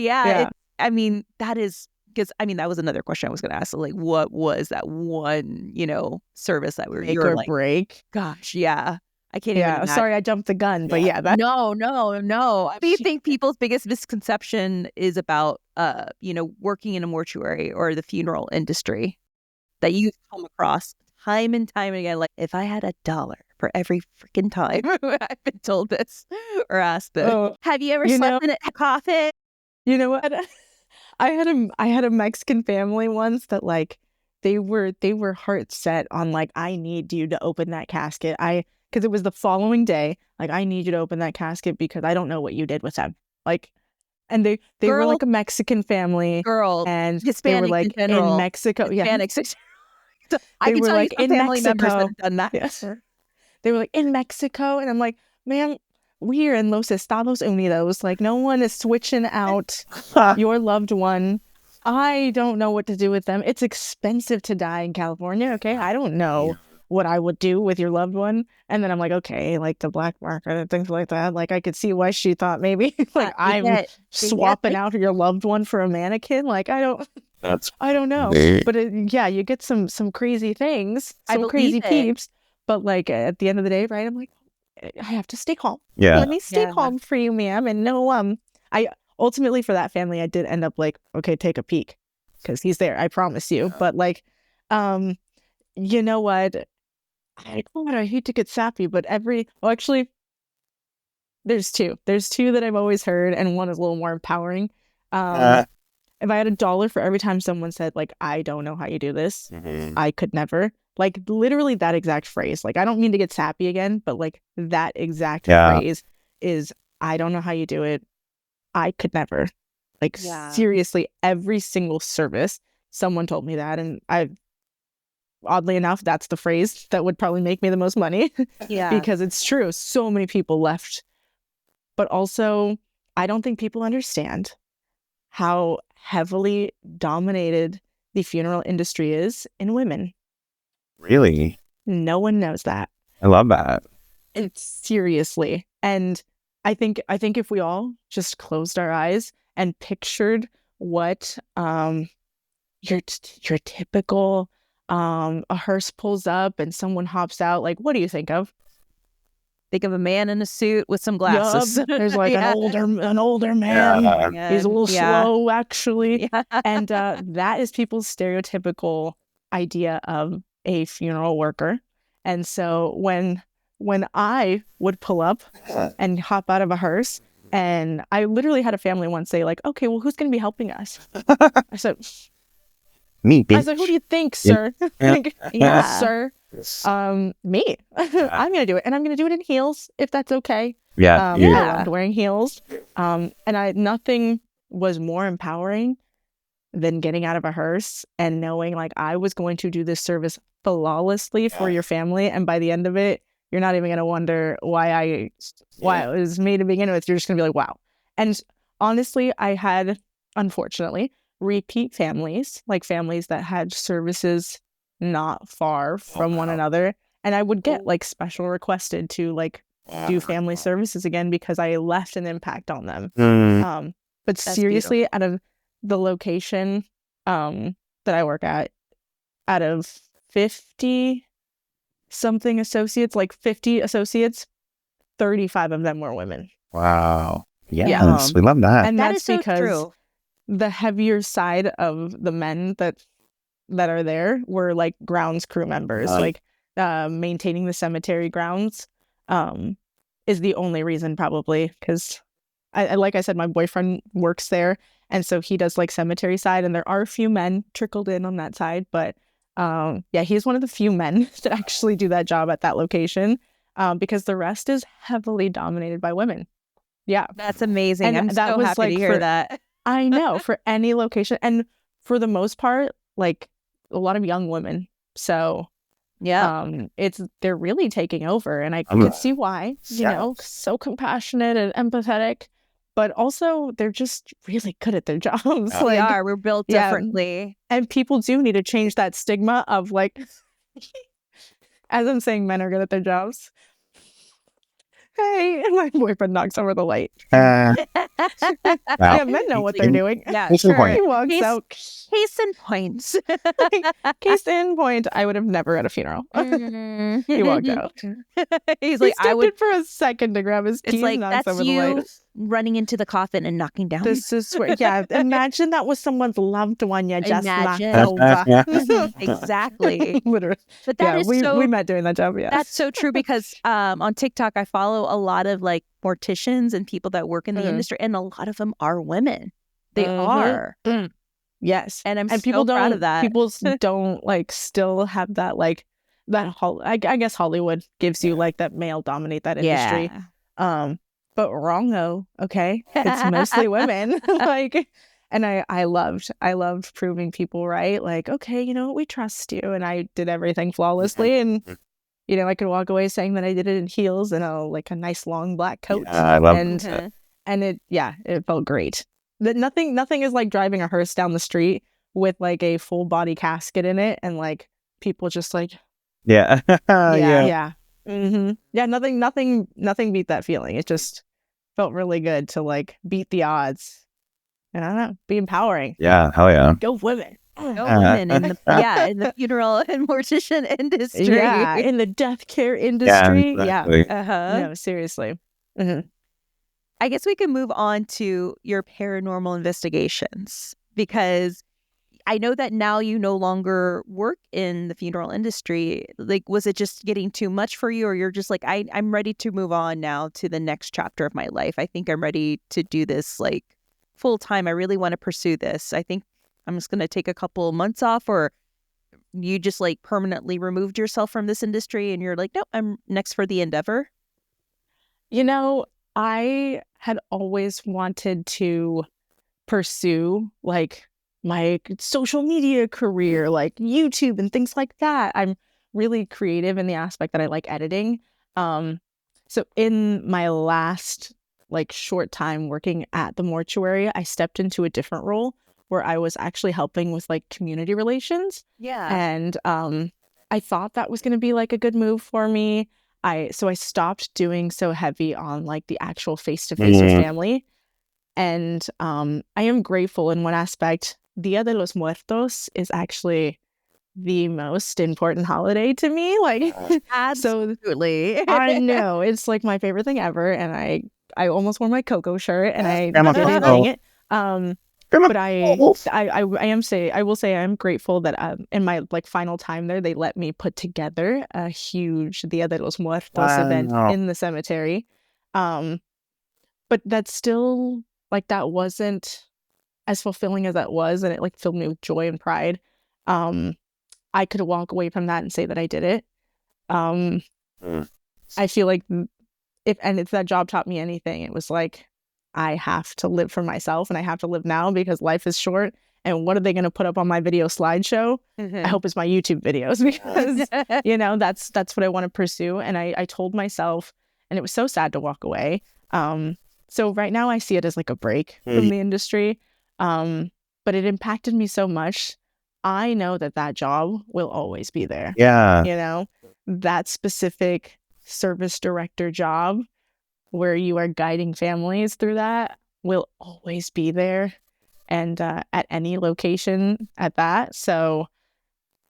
that is, because that was another question I was going to ask. So, like, what was that one, service that we were make or like, break? Gosh, yeah. I can't even imagine. Sorry, I jumped the gun, but No. Do you think people's biggest misconception is about, working in a mortuary or the funeral industry that you've come across time and time again? Like, if I had $1 for every freaking time I've been told this or asked this. Have you ever slept in a coffin? You know what? I had a Mexican family once that like they were heart set on like, I need you to open that casket. Because it was the following day, like, I need you to open that casket because I don't know what you did with them. Like, and they were like a Mexican family. And Hispanics they were like in Mexico. Hispanics. Yeah. I can tell you some family members that have done that. Yes. They were like in Mexico. And I'm like, man, we're in Los Estados Unidos. Like, no one is switching out your loved one. I don't know what to do with them. It's expensive to die in California. Okay. I don't know what I would do with your loved one. And then I'm like, okay, like the black market and things like that. Like, I could see why she thought maybe like I'm swapping out your loved one for a mannequin. Like, I don't know. But you get some crazy things, some crazy peeps. But like at the end of the day, right? I'm like, I have to stay calm. Yeah. Let me stay calm for you, ma'am. And no, I ultimately for that family, I did end up like, okay, take a peek because he's there. I promise you. But like, you know what? I hate to get sappy, but actually, there's two. There's two that I've always heard, and one is a little more empowering. If I had $1 for every time someone said, like, I don't know how you do this, I could never. Like, literally that exact phrase. Like, I don't mean to get sappy again, but, like, that exact phrase is, I don't know how you do it. I could never. Like, seriously, every single service, someone told me that. And oddly enough, that's the phrase that would probably make me the most money. Because it's true. So many people left. But also, I don't think people understand how heavily dominated the funeral industry is in women. Really? No one knows that. I love that. It's seriously. And I think if we all just closed our eyes and pictured what your typical a hearse pulls up and someone hops out, like, what do you think of? Think of a man in a suit with some glasses. There's like an older man. He's a little slow, actually. And that is people's stereotypical idea of a funeral worker. And so when I would pull up and hop out of a hearse, and I literally had a family once say, like, okay, well, who's going to be helping us? I said, me, bitch. I was like, who do you think, sir? Sir. Me. I'm gonna do it, and I'm gonna do it in heels if that's okay. I loved wearing heels. And nothing was more empowering than getting out of a hearse and knowing like I was going to do this service flawlessly for your family, and by the end of it, you're not even gonna wonder why it was made to begin with. You're just gonna be like, wow. And honestly, I had, unfortunately, repeat families, like families that had services not far from one another, and I would get like special requested to like do family services again because I left an impact on them. But that's seriously beautiful. Out of the location that I work at, out of 50 something associates, like 50 associates, 35 of them were women. Wow. Yes, we love that. And that's so because true. The heavier side of the men that are there were like grounds crew members, like maintaining the cemetery grounds is the only reason, probably because I like I said, my boyfriend works there, and so he does like cemetery side, and there are a few men trickled in on that side, but he's one of the few men that actually do that job at that location, because the rest is heavily dominated by women. That's amazing. And I'm that so was happy like to hear that. I know, for any location, and for the most part, like a lot of young women. So they're really taking over, and I could see why. You know, so compassionate and empathetic, but also they're just really good at their jobs. They are. We're built differently, and people do need to change that stigma of like, as I'm saying, men are good at their jobs. Hey, and my boyfriend knocks over the light. Wow. Yeah, men know what they're doing. Yeah, sure. He walks out. Case in point. Case in point, I would have never at a funeral. He walked out. He's like, I would for a second to grab his keys. It's like, and knocks that's over you the light. running into the coffin and knocking down. This is where, imagine that was someone's loved one you just knocked Imagine. over. Exactly. Literally. But that is we met doing that job. That's so true, because on TikTok I follow a lot of like morticians and people that work in the industry, and a lot of them are women. They are. Yes. And I'm people so proud of that. People don't like still have that like that I guess Hollywood gives you like that male dominate that industry. But wrong though, okay? It's mostly women. Like, and I loved proving people right. Like, okay, you know what, we trust you. And I did everything flawlessly, and you know, I could walk away saying that I did it in heels and a nice long black coat. I love it. And it felt great. That nothing is like driving a hearse down the street with like a full body casket in it, and like people just like yeah. Nothing beat that feeling. It just felt really good to like beat the odds, and I don't know, be empowering. Yeah, hell yeah. Go women. women in the funeral and mortician industry. Yeah, in the death care industry. Yeah, exactly. No, seriously. Mm-hmm. I guess we can move on to your paranormal investigations, because I know that now you no longer work in the funeral industry. Like, was it just getting too much for you, or you're just like, I'm ready to move on now to the next chapter of my life. I think I'm ready to do this like full time. I really want to pursue this. I think I'm just going to take a couple months off, or you just like permanently removed yourself from this industry and you're like, no, I'm next for the endeavor. You know, I had always wanted to pursue like my social media career, like YouTube and things like that. I'm really creative in the aspect that I like editing. So in my last like short time working at the mortuary, I stepped into a different role where I was actually helping with like community relations. Yeah. And I thought that was going to be like a good move for me. So I stopped doing so heavy on like the actual face-to-face with family. And I am grateful in one aspect. Dia de los Muertos is actually the most important holiday to me. Like, absolutely. So I know it's like my favorite thing ever. And I almost wore my Coco shirt and I didn't bring it. But I will say I'm grateful that in my like final time there, they let me put together a huge Dia de los Muertos event in the cemetery. But that's still like, that wasn't as fulfilling as that was, and it like filled me with joy and pride. I could walk away from that and say that I did it. I feel like if that job taught me anything, it was like, I have to live for myself and I have to live now because life is short. And what are they going to put up on my video slideshow? I hope it's my YouTube videos, because, you know, that's what I want to pursue. And I told myself, and it was so sad to walk away. So right now I see it as like a break from the industry. But it impacted me so much. I know that job will always be there. Yeah. You know, that specific service director job where you are guiding families through that will always be there, and at any location at that. So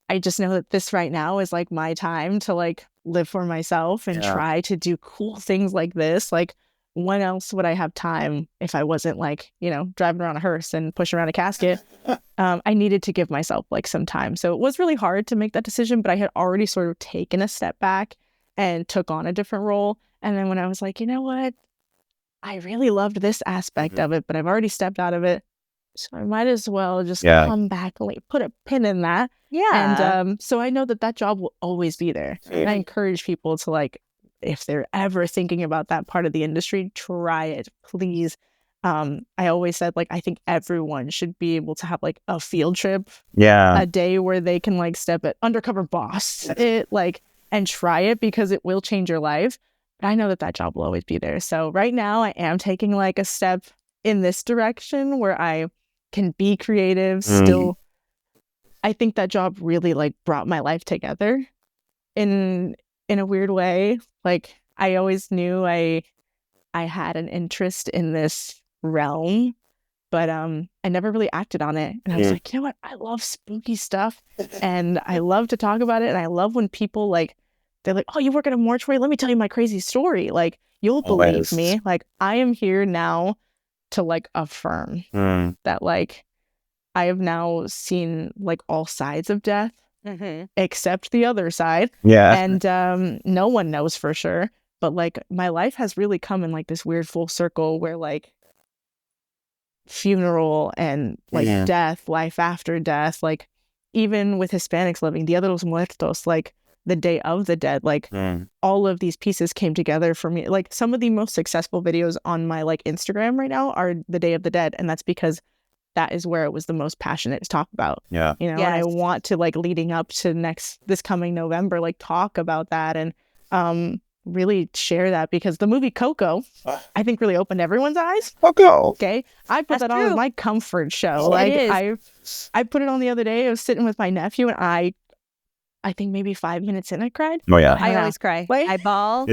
I just know that this right now is like my time to like live for myself and try to do cool things like this. Like, when else would I have time if I wasn't like, you know, driving around a hearse and pushing around a casket? I needed to give myself like some time. So it was really hard to make that decision, but I had already sort of taken a step back and took on a different role. And then when I was like, you know what, I really loved this aspect of it, but I've already stepped out of it, so I might as well just come back and like put a pin in that. Yeah. And so I know that job will always be there. And I encourage people to like, if they're ever thinking about that part of the industry, try it, please. I always said, like, I think everyone should be able to have like a field trip, a day where they can like step at undercover boss it, like, and try it, because it will change your life. But I know that job will always be there. So right now I am taking like a step in this direction where I can be creative still. I think that job really like brought my life together in a weird way. Like, I always knew I had an interest in this realm, but I never really acted on it. And I was like, you know what? I love spooky stuff and I love to talk about it. And I love when people like, they're like, oh, you work at a mortuary? Let me tell you my crazy story. Like, you'll believe me. Like, I am here now to like affirm that like I have now seen like all sides of death, except the other side. And no one knows for sure. But like, my life has really come in like this weird full circle where like funeral and like death, life after death, like even with Hispanics living, Dia de los Muertos, like the Day of the Dead, like all of these pieces came together for me. Like, some of the most successful videos on my like Instagram right now are the Day of the Dead, and that's because that is where it was the most passionate to talk about. You know, and I want to like leading up to this coming November, like talk about that and really share that, because the movie Coco, I think, really opened everyone's eyes. Coco. Okay, I put that on as my comfort show. Like, I put it on the other day. I was sitting with my nephew and I think maybe 5 minutes in, I cried. Oh yeah, I always cry. Like, I bawl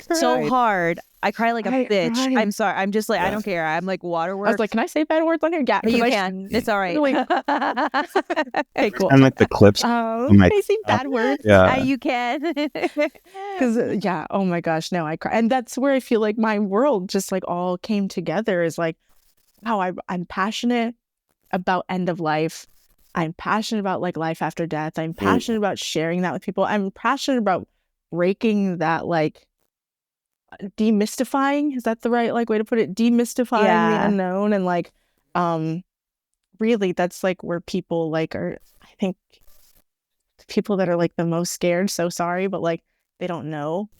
so hard. I cry like a bitch. Cry. I'm sorry. I'm just like, I don't care. I'm like waterworks. I was like, can I say bad words on here? Yeah, you can. It's all right. Okay, cool. And like the clips. Can I say bad words? Yeah, you can. Because oh my gosh, no, I cry, and that's where I feel like my world just like all came together. Is like, wow, I'm passionate about end of life. I'm passionate about like life after death. I'm passionate about sharing that with people. I'm passionate about breaking that like demystifying, is that the right like way to put it, demystifying the unknown, and like really that's like where people like are, I think people that are like the most scared, so sorry, but like they don't know.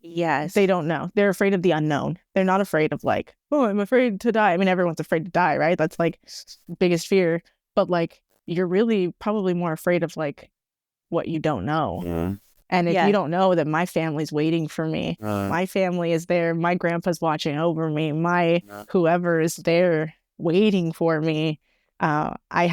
Yes, they don't know. They're afraid of the unknown. They're not afraid of like, oh, I'm afraid to die. I mean, everyone's afraid to die, right? That's like biggest fear, but like you're really probably more afraid of like what you don't know. And if you don't know that my family's waiting for me, my family is there, my grandpa's watching over me, my whoever is there waiting for me. I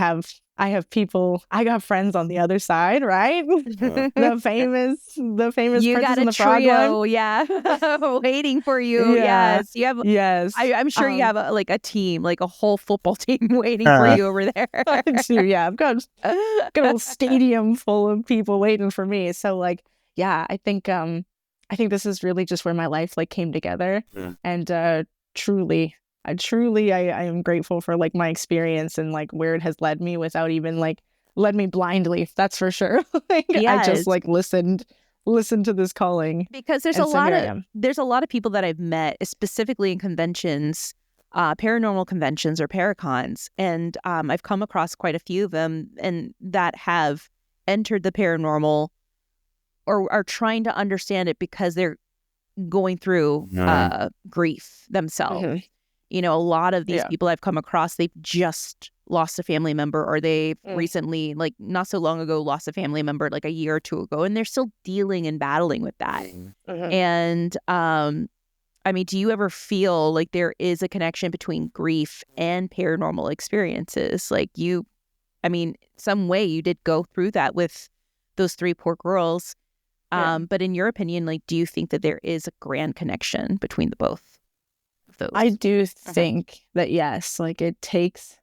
have people, I got friends on the other side, right? the famous you Princess got and a the Frog trio, one. waiting for you. Yes, you have. Yes, I'm sure you have a team, like a whole football team waiting for you over there. I do, yeah. I've got a whole stadium full of people waiting for me. So like, yeah, I think this is really just where my life like came together, and truly, I am grateful for like my experience and like where it has led me without even like led me blindly. That's for sure. I just like listened to this calling, because there's a lot of people that I've met, specifically in conventions, paranormal conventions or paracons, and I've come across quite a few of them, and that have entered the paranormal or are trying to understand it because they're going through grief themselves. You know, a lot of these people I've come across, they've just lost a family member, or they recently, like not so long ago, lost a family member like a year or two ago, and they're still dealing and battling with that. And I mean, do you ever feel like there is a connection between grief and paranormal experiences? Like some way you did go through that with those 3 poor girls. But in your opinion, like, do you think that there is a grand connection between the both of those? I do think that yes, like it takes,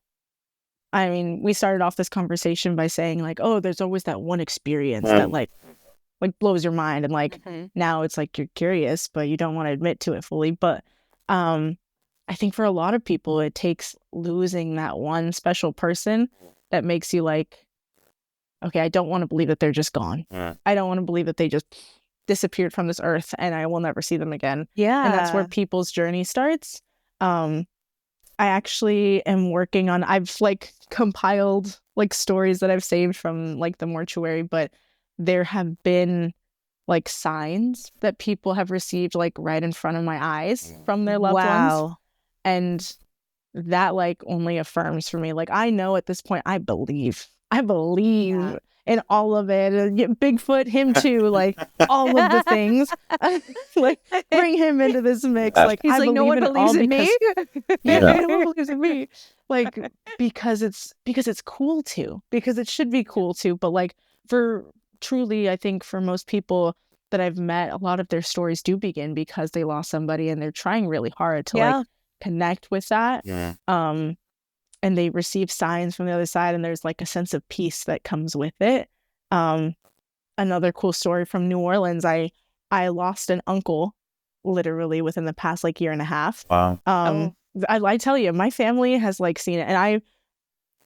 I mean, we started off this conversation by saying like, oh, there's always that one experience that like blows your mind, and like now it's like you're curious, but you don't want to admit to it fully. But I think for a lot of people, it takes losing that one special person that makes you like, okay, I don't want to believe that they're just gone. I don't want to believe that they just disappeared from this earth and I will never see them again. Yeah. And that's where people's journey starts. I actually am working on, I've like compiled like stories that I've saved from like the mortuary, but there have been like signs that people have received like right in front of my eyes from their loved ones. And that like only affirms for me. Like I know at this point, I believe in all of it. Bigfoot, him too, like all of the things. Like bring him into this mix. Like he's I like, believe no one in believes all in me. No one believes in me. Like because it's cool to. Because it should be cool to. But like for truly, I think for most people that I've met, a lot of their stories do begin because they lost somebody and they're trying really hard to like connect with that. And they receive signs from the other side, and there's like a sense of peace that comes with it. Another cool story from New Orleans, I lost an uncle literally within the past like year and a half. Wow. I tell you, my family has like seen it, and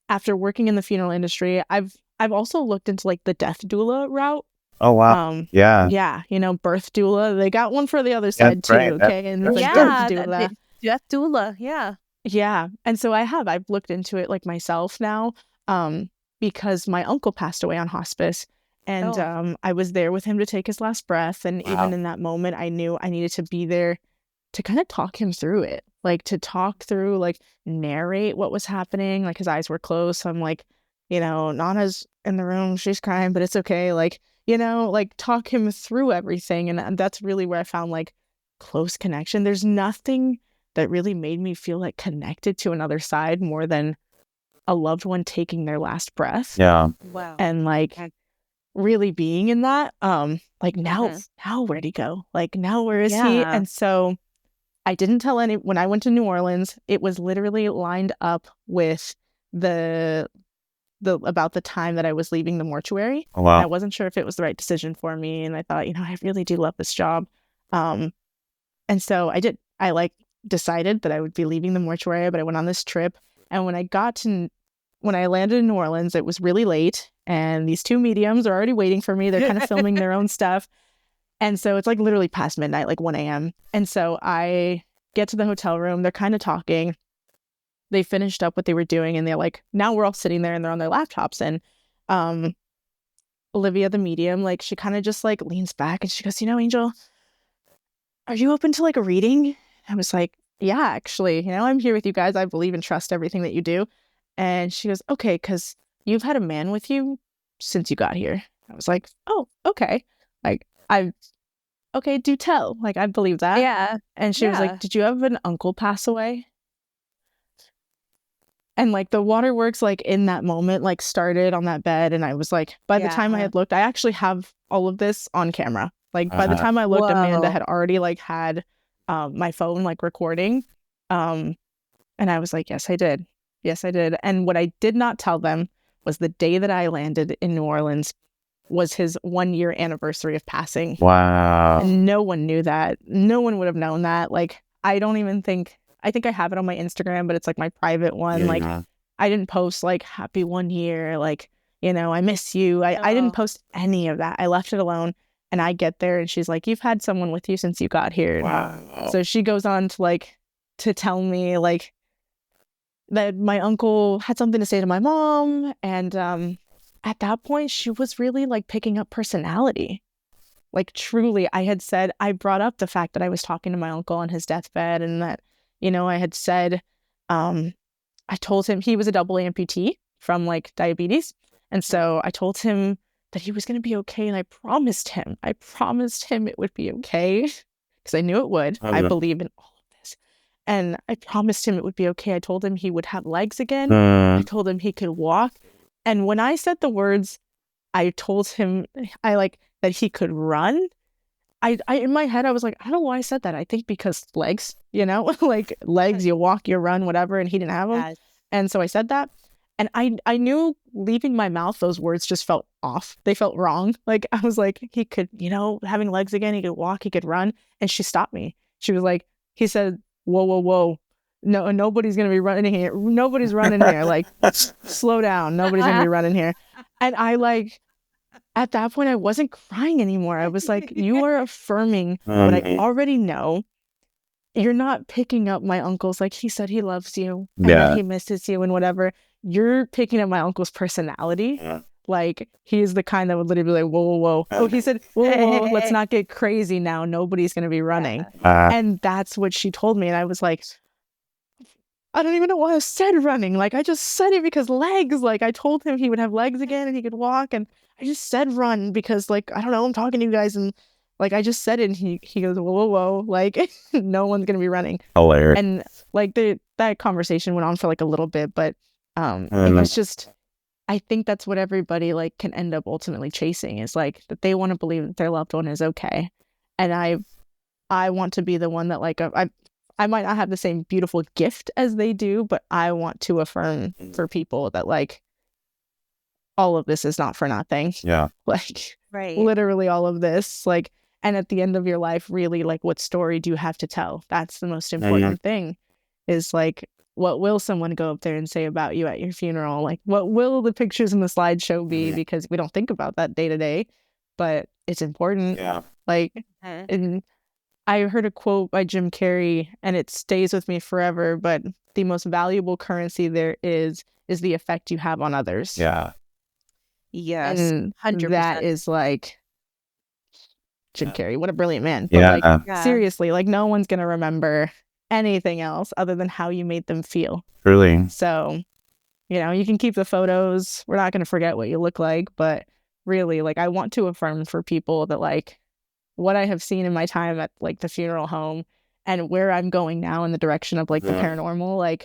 after working in the funeral industry, I've also looked into like the death doula route. Oh wow. Yeah, birth doula. They got one for the other side too. Right. Okay, and it's like death doula. Death doula, Yeah. And so I've looked into it like myself now, because my uncle passed away on hospice, and I was there with him to take his last breath. And even in that moment, I knew I needed to be there to kind of talk him through it, like to talk through, like narrate what was happening. Like his eyes were closed. So I'm like, Nana's in the room, she's crying, but it's okay. Like, like talk him through everything. And that's really where I found like close connection. There's nothing that really made me feel like connected to another side more than a loved one taking their last breath. Yeah. Wow. And like really being in that, like now where'd he go? Like now where is he? And so I didn't tell when I went to New Orleans, it was literally lined up with the about the time that I was leaving the mortuary. Oh, wow. I wasn't sure if it was the right decision for me. And I thought, I really do love this job. And so I did. I decided that I would be leaving the mortuary, but I went on this trip. And when I landed in New Orleans, it was really late. And these two mediums are already waiting for me. They're kind of filming their own stuff. And so it's literally past midnight, 1 a.m. And so I get to the hotel room. They're kind of talking. They finished up what they were doing, and they're now we're all sitting there and they're on their laptops. And Olivia, the medium, she kind of just leans back and she goes, Angel, are you open to a reading? I was like, yeah, actually, I'm here with you guys. I believe and trust everything that you do. And she goes, okay, because you've had a man with you since you got here. I was like, oh, okay. Okay, do tell. I believe that. Yeah. And she was like, did you have an uncle pass away? And the waterworks in that moment started on that bed. And I was by the time I had looked, I actually have all of this on camera. By the time I looked, Amanda had already had my phone recording. And I was like, yes, I did. Yes, I did. And what I did not tell them was the day that I landed in New Orleans was his 1-year anniversary of passing. Wow. And no one knew that. No one would have known that. I don't even think, I think I have it on my Instagram, but it's my private one. Yeah. I didn't post happy 1 year, I miss you. I didn't post any of that. I left it alone. And I get there and she's like, you've had someone with you since you got here. Wow. So she goes on to tell me that my uncle had something to say to my mom. And at that point, she was really picking up personality. Truly, I brought up the fact that I was talking to my uncle on his deathbed, and that, I had said, I told him he was a double amputee from diabetes. And so I told him that he was going to be okay. And I promised him it would be okay, because I knew it would. I believe in all of this. And I promised him it would be okay. I told him he would have legs again. I told him he could walk. And when I said the words, I told him that he could run, I in my head, I was like, I don't know why I said that. I think because legs, legs, you walk, you run, whatever. And he didn't have them. Yes. And so I said that. And I knew leaving my mouth, those words just felt off. They felt wrong. I was like, he could, having legs again, he could walk, he could run. And she stopped me. She was like, he said, whoa, whoa, whoa. No, nobody's going to be running here. Nobody's running here. Slow down. Nobody's going to be running here. And I at that point, I wasn't crying anymore. I was like, you are affirming what I already know. You're not picking up my uncle's, he said he loves you and that he misses you and whatever. You're picking up my uncle's personality. Yeah. He's the kind that would literally be like, whoa, whoa, whoa. Oh, he said, whoa, whoa, whoa, let's not get crazy now. Nobody's going to be running. And that's what she told me. And I was like, I don't even know why I said running. I just said it because legs. I told him he would have legs again and he could walk. And I just said run because, I don't know, I'm talking to you guys. And, I just said it. And he goes, whoa, whoa, whoa. No one's going to be running. Hilarious. And, that conversation went on for, a little bit. But it was just, I think that's what everybody, can end up ultimately chasing is, that they want to believe that their loved one is okay. And I want to be the one that, I might not have the same beautiful gift as they do, but I want to affirm for people that all of this is not for nothing. Yeah. Right. Literally all of this. And at the end of your life, really, what story do you have to tell? That's the most important thing is what will someone go up there and say about you at your funeral? What will the pictures in the slideshow be? Because we don't think about that day to day, but it's important. Yeah. And I heard a quote by Jim Carrey, and it stays with me forever, but the most valuable currency there is the effect you have on others. Yeah. Yes. And 100%. that is Jim Carrey. What a brilliant man. Yeah. But seriously, no one's going to remember anything else other than how you made them feel. Truly. So, you can keep the photos. We're not going to forget what you look like, but really, I want to affirm for people that what I have seen in my time at the funeral home and where I'm going now in the direction of the paranormal,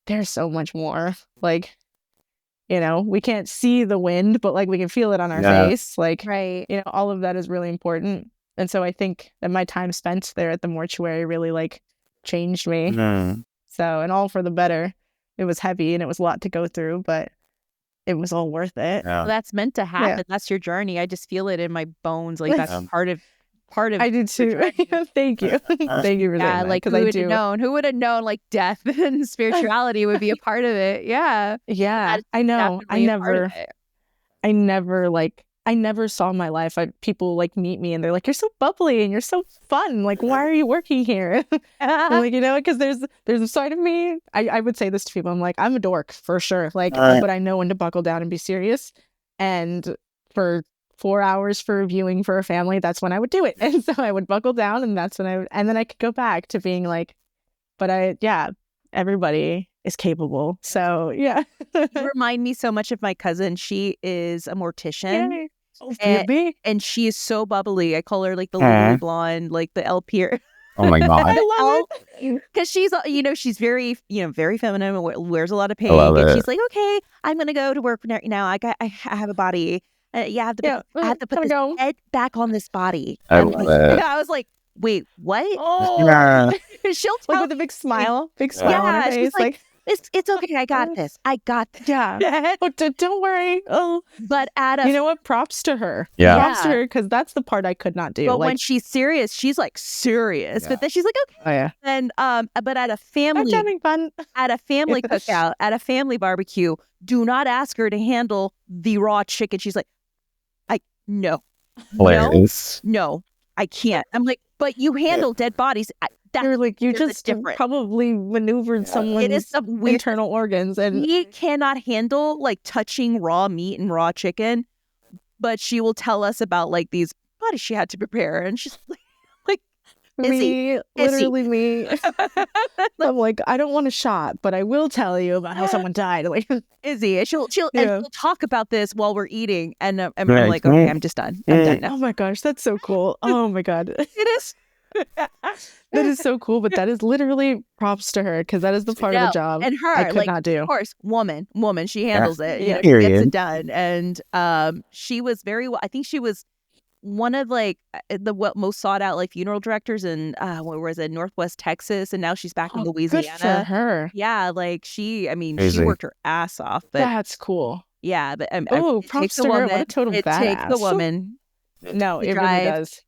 there's so much more. We can't see the wind, but we can feel it on our face. Right. All of that is really important. And so I think that my time spent there at the mortuary really changed me. Mm. So, and all for the better. It was heavy and it was a lot to go through, but it was all worth it. Yeah. Well, that's meant to happen. That's your journey. I just feel it in my bones. Like that's part of I do too. Thank you. Thank you for saying that. Like who would have known? Who would have known like death and spirituality would be a part of it? Yeah. Yeah. I know. I never saw in my life people like meet me and they're like, you're so bubbly and you're so fun. Like, why are you working here? Like, you know, because there's a side of me. I would say this to people. I'm like, I'm a dork for sure. Like, but I know when to buckle down and be serious. And for 4 hours for a viewing for a family, that's when I would do it. And so I would buckle down, and that's when and then I could go back to being like, but everybody is capable. So yeah. You remind me so much of my cousin. She is a mortician. Yay. And she is so bubbly. I call her like the legally blonde, like the LP. Oh my God. I love it. Because she's, she's very, very feminine, wears a lot of pink. And she's like, okay, I'm going to go to work now. I have a body. I have to put this head back on this body. I love it. I was like, wait, what? Oh. Yeah. She'll like with a big smile on her face. She's like, it's okay. I got this. Yeah. Oh, don't worry. Oh, but you know what? Props to her. Yeah. Props to her, because that's the part I could not do. But when she's serious, she's like serious. Yeah. But then she's like, okay. Oh yeah. And but at a family, I'm having fun. At a family cookout, at a family barbecue, do not ask her to handle the raw chicken. She's like, no. Hilarious. No, I can't. I'm like, but you handle dead bodies. You're like, you just probably maneuvered someone's internal organs, and he cannot handle like touching raw meat and raw chicken, but she will tell us about like these bodies she had to prepare, and she's like literally me. I'm like, I don't want a shot, but I will tell you about how someone died. Like Izzy, and she'll talk about this while we're eating, and I'm like, okay, I'm just done. I'm done now. Oh my gosh, that's so cool. Oh my God, it is. That is so cool, but that is literally props to her, because that is the part of the job and her I could not do. Of course, woman, she handles it. Yeah. She gets it done, and she was very well. I think she was one of like the most sought out like funeral directors in what was it, Northwest Texas, and now she's back in Louisiana. Good for her. Yeah, like she Crazy. worked her ass off. But that's cool. Yeah, but props to her. What a total badass. It takes a woman. No, it really does.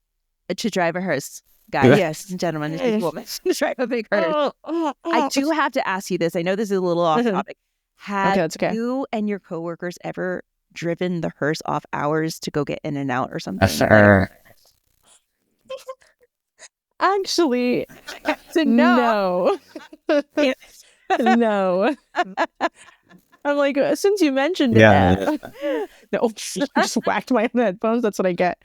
To drive a hearse. Guys, yes, and gentlemen, it's a woman to drive a big hearse. I do have to ask you this. I know this is a little off topic. Have you and your coworkers ever driven the hearse off hours to go get in and out or something? Actually, no. No. I'm like, since you mentioned it, no, I just whacked my headphones. That's what I get.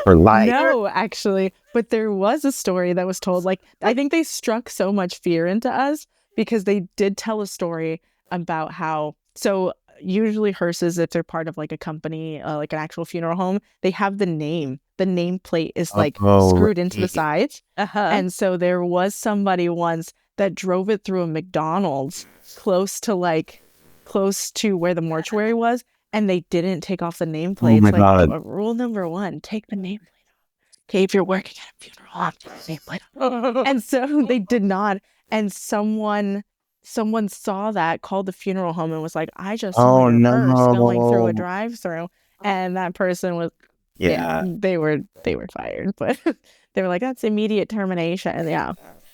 For life. No, actually, but there was a story that was told. Like, I think they struck so much fear into us because they did tell a story about how. So usually hearses, if they're part of like a company, like an actual funeral home, they have the name. The nameplate is like screwed into the sides. And so there was somebody once that drove it through a McDonald's close to where the mortuary was. And they didn't take off the nameplate. Oh my God. Rule number 1, take the nameplate off. Okay, if you're working at a funeral, take the nameplate off. And so they did not. And someone saw that, called the funeral home, and was like, I just saw your hearse going through a drive-through. And that person was, they were fired. But they were like, that's immediate termination. Yeah.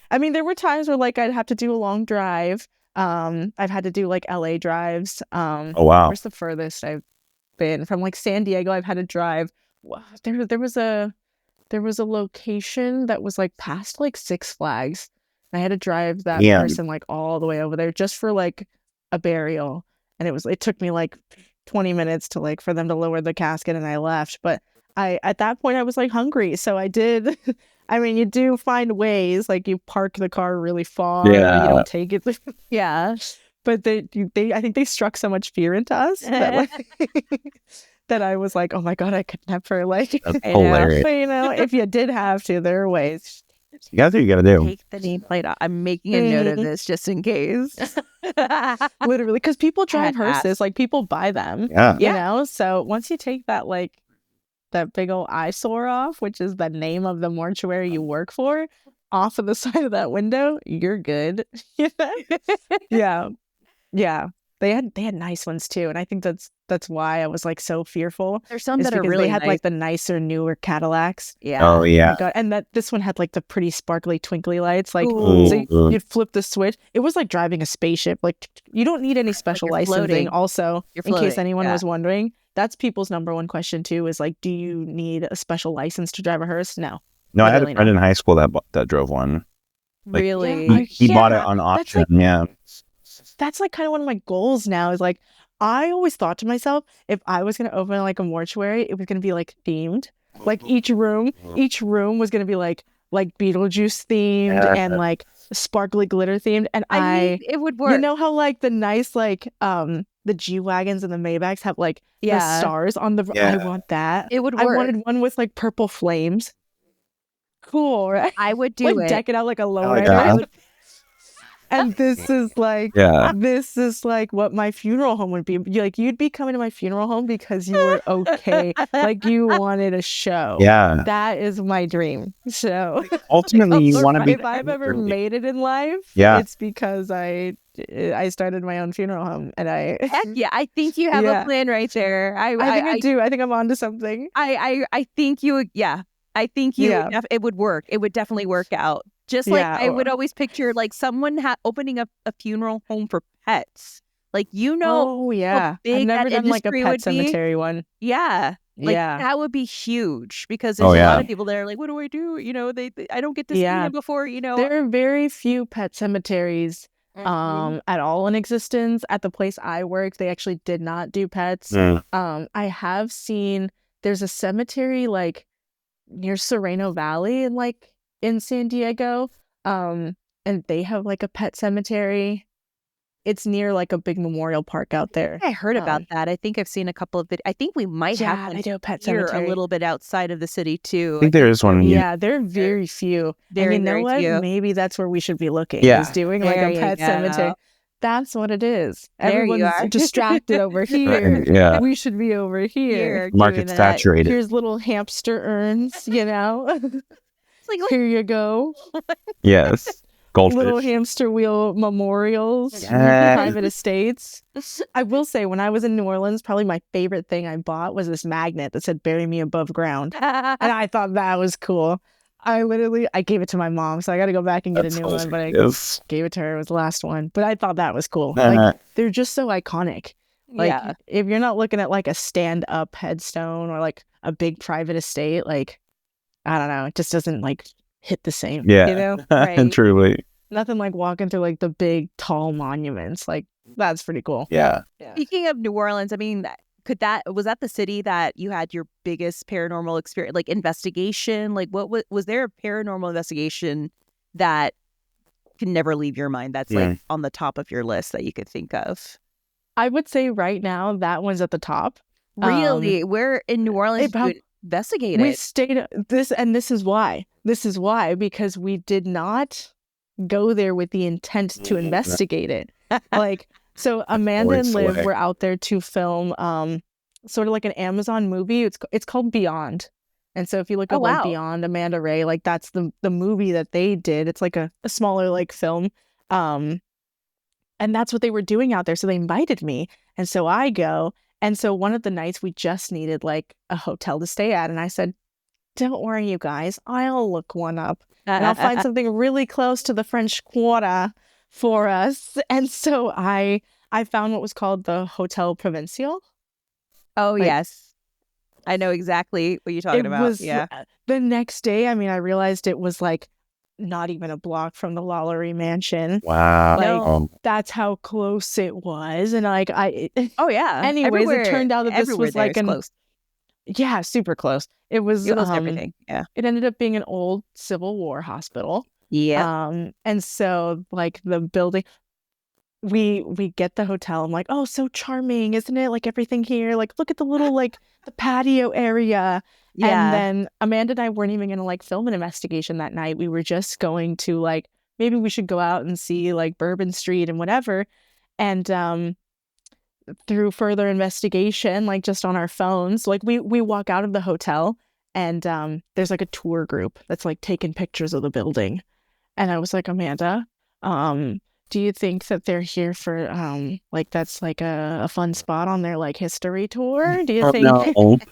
I mean, there were times where like I'd have to do a long drive. I've had to do like LA drives. Oh wow. Where's the furthest I've been? From like San Diego, I've had to drive. There was a location that was like past like Six Flags. I had to drive that person like all the way over there just for like a burial. And it took me like 20 minutes to like for them to lower the casket, and I left. But at that point I was like hungry. So I did I mean, you do find ways, like you park the car really far, you don't take it. But I think they struck so much fear into us that that I was like, oh my God, I could never like. That's hilarious. But if you did have to, there are ways. You gotta do what you gotta do. Take the nameplate off. I'm making a note of this just in case. Literally, because people drive hearses, like people buy them. You know, so once you take that that big old eyesore off, which is the name of the mortuary you work for, off of the side of that window, you're good. Yeah. They had nice ones too, and I think that's why I was like so fearful. There's some that are really they had nice. like the nicer, newer Cadillacs. Yeah. Oh yeah. Oh my God. And this one had like the pretty sparkly, twinkly lights. Like, Ooh. so you'd flip the switch. It was like driving a spaceship. Like, you don't need any special licensing. Floating. Also, in case anyone yeah. was wondering, that's people's number one question too. Is like, do you need a special license to drive a hearse? No. No, I had a friend in high school that drove one. Like, Really? He bought it on auction. That's like kind of one of my goals now. Is like, I always thought to myself, if I was going to open like a mortuary, it was going to be like themed. Like each room was going to be like Beetlejuice themed and like sparkly glitter themed. And I mean, it would work. You know how like the nice like the G-Wagons and the Maybachs have like the stars on the I want that. It would work. I wanted one with like purple flames. Cool, right? I would do like it. Deck it out like a lowrider. And this is like what my funeral home would be. Like, you'd be coming to my funeral home because you were okay. Like, you wanted a show. Yeah. That is my dream. So ultimately, you want to be. If I've ever made it in life, it's because I started my own funeral home, and Heck yeah, I think you have a plan right there. I think I do. I think I'm onto something. I think you. Yeah. I think it would work. It would definitely work out. Just like I would always picture like someone opening up a funeral home for pets. Like, how big I've never done like a pet cemetery be. one. Yeah. Like, that would be huge because there's a lot of people that are like, what do I do? You know, I don't get to see them before, you know. There are very few pet cemeteries at all in existence. At the place I work, they actually did not do pets. I have seen there's a cemetery like near Sereno Valley in San Diego, and they have like a pet cemetery. It's near like a big memorial park out there. I heard about that. I think I've seen a couple of it. I think we might have one they do a pet here cemetery a little bit outside of the city too. I think there is one. Yeah, there are very few. Very, and you know what? few. Maybe that's where we should be looking. Yeah. Is doing like a pet cemetery. That's what it is. There you Everyone's are. distracted over here. Yeah. We should be over here. Market's saturated. Here's little hamster urns, you know. It's like, here you go. Yes. Goldfish. Little hamster wheel memorials, private estates. I will say, when I was in New Orleans, probably my favorite thing I bought was this magnet that said "Bury me above ground," and I thought that was cool. I gave it to my mom, so I got to go back and get a new one. But I gave it to her. It was the last one. But I thought that was cool. Like, they're just so iconic. Like, if you're not looking at like a stand-up headstone or like a big private estate, like, I don't know, it just doesn't like hit the same. Yeah, you know, right? Truly. Nothing like walking through like the big tall monuments. Like, that's pretty cool. Yeah. Speaking of New Orleans, I mean, was that the city that you had your biggest paranormal experience, like investigation? Like, what was there a paranormal investigation that can never leave your mind? That's like on the top of your list that you could think of. I would say right now that one's at the top. Really, where in New Orleans did you investigate it? We stayed this is why. This is why, because we did not go there with the intent to investigate it. Like, so Amanda and Liv were out there to film sort of like an Amazon movie. It's called Beyond. And so if you look up like Beyond Amanda Ray, like that's the movie that they did. It's like a smaller like film. And that's what they were doing out there. So they invited me. And so I go. And so one of the nights we just needed like a hotel to stay at. And I said, don't worry, you guys, I'll look one up. And I'll find something really close to the French Quarter for us. And so I found what was called the Hotel Provincial. Oh, yes. I know exactly what you're talking about. The next day, I mean, I realized it was like not even a block from the Lalaurie Mansion. Wow. Like, that's how close it was. And like, anyways, it turned out that this was like close. Yeah, super close. It was everything. Yeah. It ended up being an old Civil War hospital. Yeah. And so like the building, we get the hotel. I'm like, oh, so charming, isn't it? Like everything here. Like, look at the little like the patio area. Yeah. And then Amanda and I weren't even gonna like film an investigation that night. We were just going to like, maybe we should go out and see like Bourbon Street and whatever. And through further investigation, like just on our phones, like we walk out of the hotel and there's like a tour group that's like taking pictures of the building. And I was like, Amanda, do you think that they're here for like that's like a fun spot on their like history tour? Do you think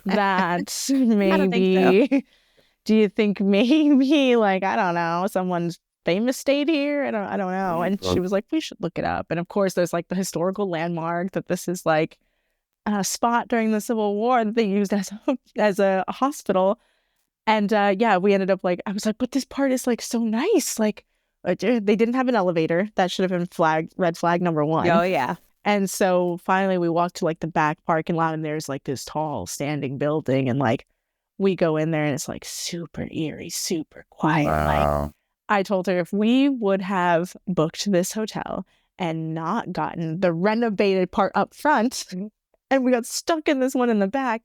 that maybe so. do you think maybe like I don't know, someone's famous stayed here? I don't know. And she was like, we should look it up. And of course there's like the historical landmark that this is like a spot during the Civil War that they used as a hospital. And yeah, we ended up like, I was like, but this part is like so nice. Like they didn't have an elevator. That should have been red flag number 1. Oh yeah. And so finally we walked to like the back parking lot, and there's like this tall standing building, and like we go in there and it's like super eerie, super quiet. Wow. Like I told her if we would have booked this hotel and not gotten the renovated part up front, and we got stuck in this one in the back,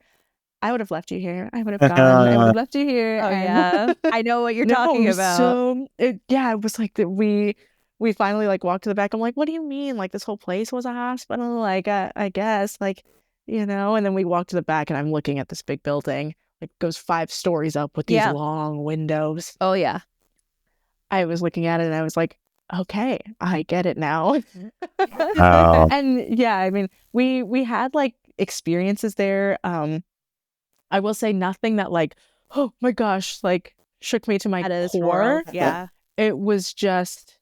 I would have left you here. I would have gone. I would have left you here. Oh yeah, I know what you're talking about. So it was like that. We finally like walked to the back. I'm like, what do you mean? Like this whole place was a hospital? Like I guess like And then we walked to the back, and I'm looking at this big building. It goes 5 stories up with these long windows. Oh yeah. I was looking at it and I was like, okay, I get it now. Oh. And yeah, I mean, we had like experiences there. I will say nothing that like, oh my gosh, like shook me to my core. Yeah. It was just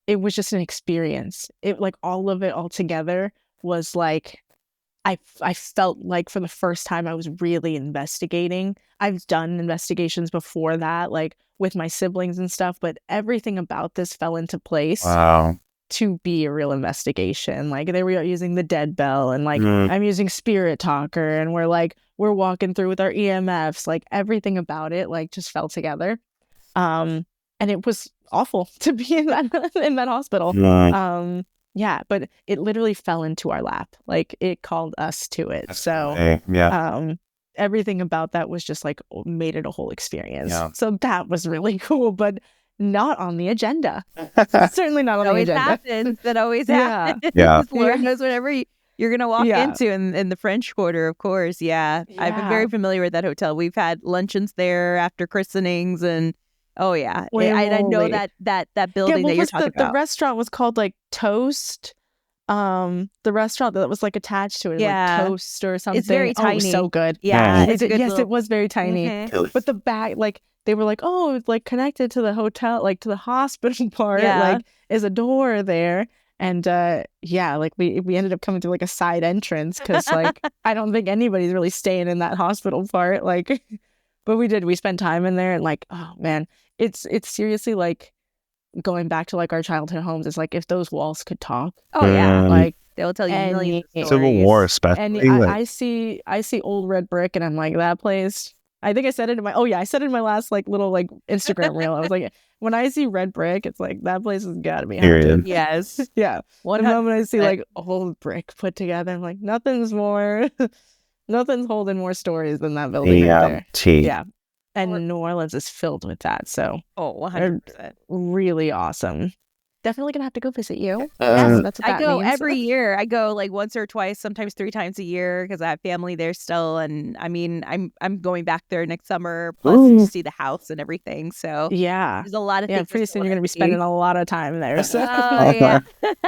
an experience. It like all of it all together was like, I felt like for the first time I was really investigating. I've done investigations before that, like with my siblings and stuff, but everything about this fell into place to be a real investigation. Like they were using the dead bell, and like I'm using Spirit Talker, and we're walking through with our EMFs. Like everything about it like just fell together. And it was awful to be in that hospital. Yeah, but it literally fell into our lap. Like it called us to it. That's so yeah. Everything about that was just like made it a whole experience. Yeah. So that was really cool, but not on the agenda. Certainly not on the agenda. Happens. That always happens. Yeah. Lord knows whatever you're going to walk into in the French Quarter, of course. Yeah. I've been very familiar with that hotel. We've had luncheons there after christenings, and oh yeah. I know that building that you're talking about. The restaurant was called like Toast. The restaurant that was like attached to it, like Toast or something. It's very tiny. It was so good. Yeah. It was very tiny. Mm-hmm. But the back, like they were like, oh, it's like connected to the hotel, like to the hospital part. Yeah. Like is a door there. And like we ended up coming to like a side entrance because like I don't think anybody's really staying in that hospital part. Like, but we spent time in there, and like, oh man, it's seriously like going back to like our childhood homes. It's like if those walls could talk. Oh yeah, like they'll tell you millions of stories. Civil War, especially. And I see old red brick, and I'm like, that place. I think I said it in my last like little like Instagram reel. I was like, when I see red brick, it's like that place has got to be haunted. Yes. Yeah. The moment I see like old brick put together, I'm like, nothing's holding more stories than that building right there. Yeah. And New Orleans is filled with that. So 100%. Really awesome. Definitely gonna have to go visit you. Yes, that's what I go every year. I go like once or twice, sometimes 3 times a year, because I have family there still. And I mean, I'm going back there next summer, plus to see the house and everything. So there's a lot of things. Pretty soon you're gonna be spending a lot of time there. So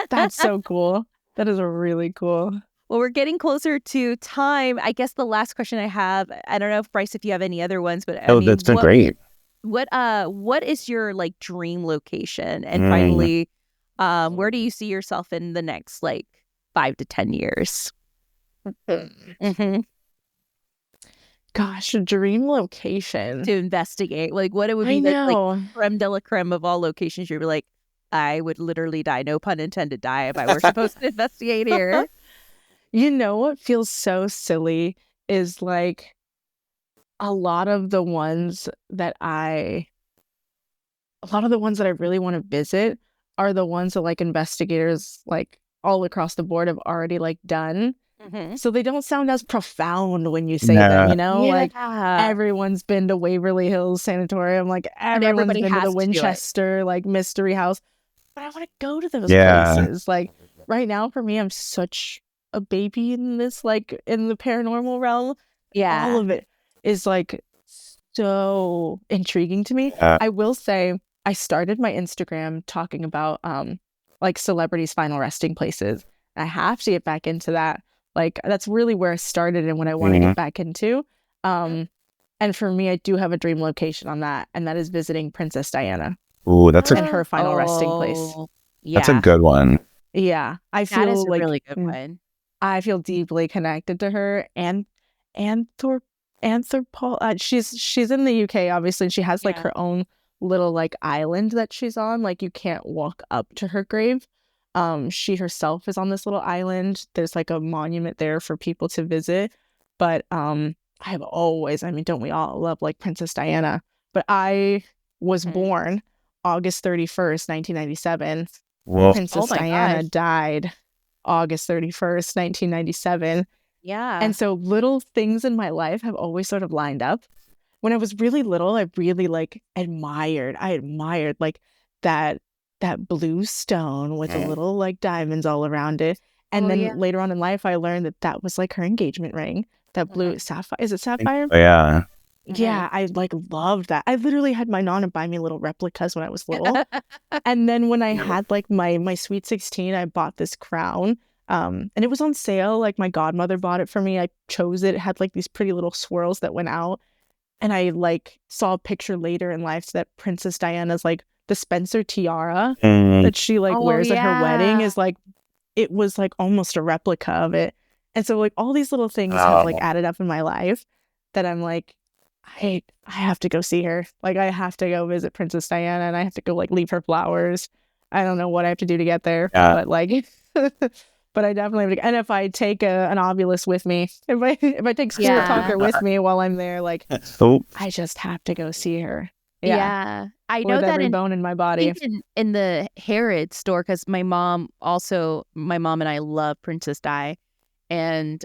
that's so cool. That is really cool. Well, we're getting closer to time. I guess the last question I have, I don't know if Bryce, if you have any other ones, but I mean, that's been great. What is your like dream location? And finally, where do you see yourself in the next like 5 to 10 years? Gosh, a dream location to investigate. Like what it would be like creme de la creme of all locations. You'd be like, I would literally die, no pun intended, die if I were supposed to investigate here. You know what feels so silly is like a lot of the ones that I really want to visit are the ones that like investigators like all across the board have already like done. So they don't sound as profound when you say them, like everyone's been to Waverly Hills Sanatorium, like everyone's been to the Winchester like mystery house, but I want to go to those places. Like right now for me, I'm such a baby in this, like in the paranormal realm. All of it is like so intriguing to me. I will say I started my Instagram talking about like celebrities' final resting places. I have to get back into that. Like that's really where I started and what I want to get back into. And for me, I do have a dream location on that, and that is visiting Princess Diana. Ooh, that's and her final resting place. Yeah, that's a good one. Yeah, I feel that is a like really good one. I feel deeply connected to her and Anthropol. She's in the UK, obviously, and she has like her own little like island that she's on. Like you can't walk up to her grave. She herself is on this little island. There's like a monument there for people to visit. But I've always, I mean, don't we all love like Princess Diana? But I was born August 31st, 1997. Whoa. Princess Diana died August 31st, 1997. Yeah. And so little things in my life have always sort of lined up. When I was really little, I really like admired like that blue stone with the little like diamonds all around it. And then later on in life, I learned that that was like her engagement ring. That blue sapphire. Is it sapphire? Yeah. Yeah, I like loved that. I literally had my nonna buy me little replicas when I was little. And then when I had like my sweet 16, I bought this crown. And it was on sale. Like my godmother bought it for me. I chose it. It had like these pretty little swirls that went out. And I like saw a picture later in life that Princess Diana's like the Spencer tiara that she like wears at her wedding is like, it was like almost a replica of it. And so like all these little things have like added up in my life that I'm like, I have to go see her. Like I have to go visit Princess Diana and I have to go like leave her flowers. I don't know what I have to do to get there, but like, but I definitely, and if I take an Ovilus with me, if I take Spirit Talker with me while I'm there, like I just have to go see her. Yeah. I know with that every bone in my body. In the Harrods store, because my mom and I love Princess Di. And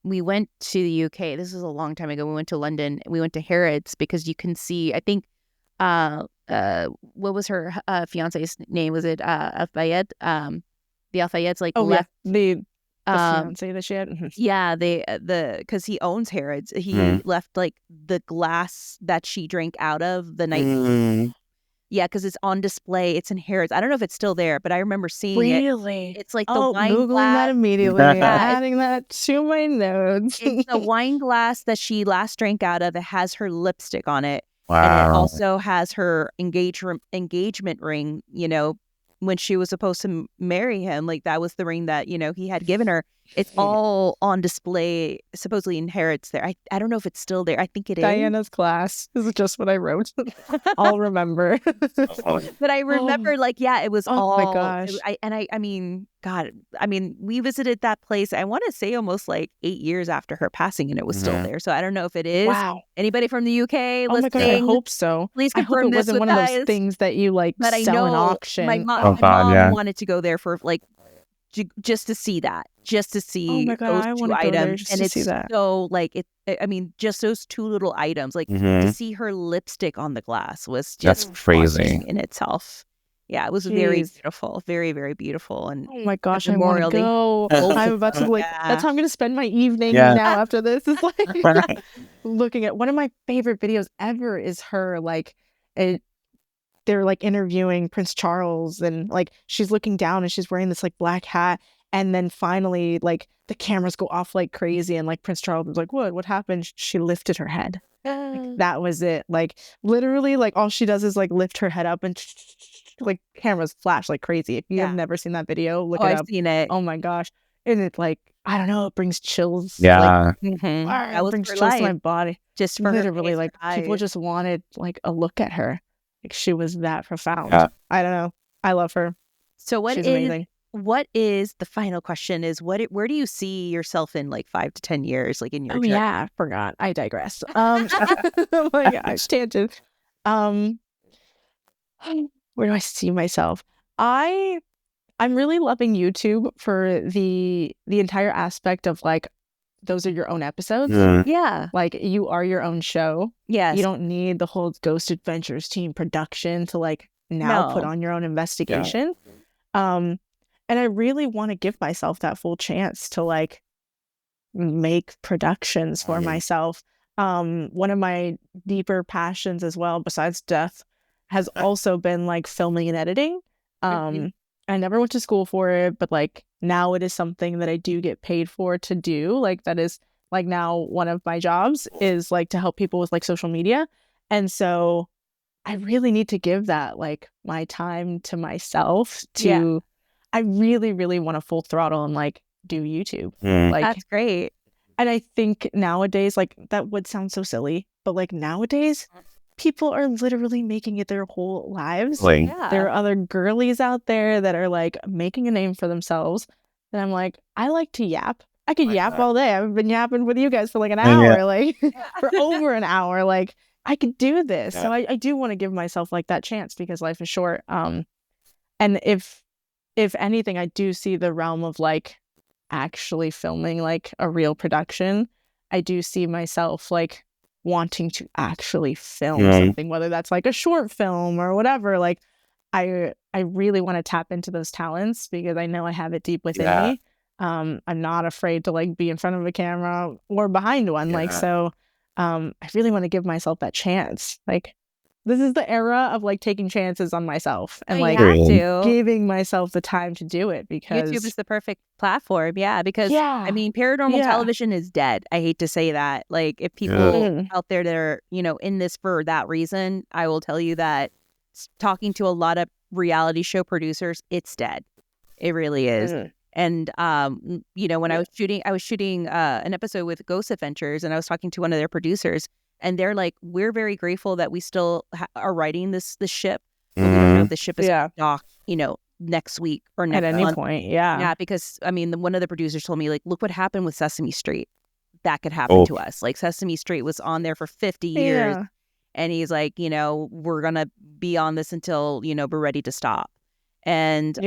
we went to the UK. This is a long time ago. We went to London. We went to Harrods because you can see, I think, what was her fiance's name? Was it Al-Fayed? The Al-Fayed's like left. Yeah. The fiance that she had. Yeah, because he owns Harrods. He left like the glass that she drank out of the night. Yeah, because it's on display. It's in Harrods. I don't know if it's still there, but I remember seeing it. Really? It's like the wine Googling glass. that immediately. Adding that to my notes. It's the wine glass that she last drank out of. It has her lipstick on it. Wow. And it also has her engagement ring, when she was supposed to marry him. Like that was the ring that, he had given her. It's all on display, supposedly in Harrods there. I don't know if it's still there. I think it is. Diana's class. This is just what I wrote. I'll remember. But I remember, it was all. Oh my gosh. I mean, God, we visited that place, I want to say almost like 8 years after her passing, and it was still there. So I don't know if it is. Wow. Anybody from the UK listening? Oh my God, I hope so. Please I hope confirm it wasn't one of those things that you like but sell I in know auction. My mom wanted to go there for like just to see that, just to see those two items, and it's so like it. I mean, just those two little items, like to see her lipstick on the glass was just that's crazy in itself. Yeah, it was very beautiful, very very beautiful. And oh my gosh, I want to go. I'm about to that's how I'm going to spend my evening now after this. Is like looking at one of my favorite videos ever is her like they're like interviewing Prince Charles and like she's looking down and she's wearing this like black hat, and then finally like the cameras go off like crazy and like Prince Charles was like, what happened? She lifted her head. Like, that was it. Like literally like all she does is like lift her head up and like cameras flash like crazy. If you have never seen that video, look it up. I've seen it. Oh my gosh. And it like, I don't know, it brings chills. Yeah. That brings chills to my body. Just for literally like people just wanted like a look at her. Like she was that profound. Yeah. I don't know. I love her. So she's amazing. What is the final question is where do you see yourself in like 5 to 10 years, like in your journey? I forgot. I digress. Oh my gosh, tangent. Where do I see myself? I'm really loving YouTube for the entire aspect of like those are your own episodes. Yeah. Like you are your own show. Yes. You don't need the whole Ghost Adventures team production to like put on your own investigation. And I really want to give myself that full chance to like make productions for myself. One of my deeper passions as well, besides death, has also been like filming and editing. I never went to school for it, but like now it is something that I do get paid for to do. Like that is like now one of my jobs is like to help people with like social media. And so I really need to give that like my time to myself to I really, really want to full throttle and like do YouTube. Like that's great. And I think nowadays, like that would sound so silly, but like nowadays people are literally making it their whole lives. There are other girlies out there that are like making a name for themselves. And I'm like, I like to yap. I could yap all day. I've been yapping with you guys for like an hour, like for over an hour. Like I could do this. So I do want to give myself like that chance because life is short. And if anything, I do see the realm of like actually filming like a real production. I do see myself like wanting to actually film something, whether that's like a short film or whatever. Like I really want to tap into those talents because I know I have it deep within me. I'm not afraid to like be in front of a camera or behind one. Like, so I really want to give myself that chance. Like this is the era of like taking chances on myself and like giving myself the time to do it because YouTube is the perfect platform. Because I mean, paranormal television is dead. I hate to say that. Like if people out there that are, you know, in this for that reason, I will tell you that talking to a lot of reality show producers, it's dead. It really is. And, you know, when I was shooting an episode with Ghost Adventures and I was talking to one of their producers. And they're like, we're very grateful that we still are writing this ship. But we don't know if the ship is docked, you know, next week or next month. At any point, Yeah, because, I mean, one of the producers told me, like, look what happened with Sesame Street. That could happen to us. Like, Sesame Street was on there for 50 years. And he's like, you know, we're going to be on this until, you know, we're ready to stop. And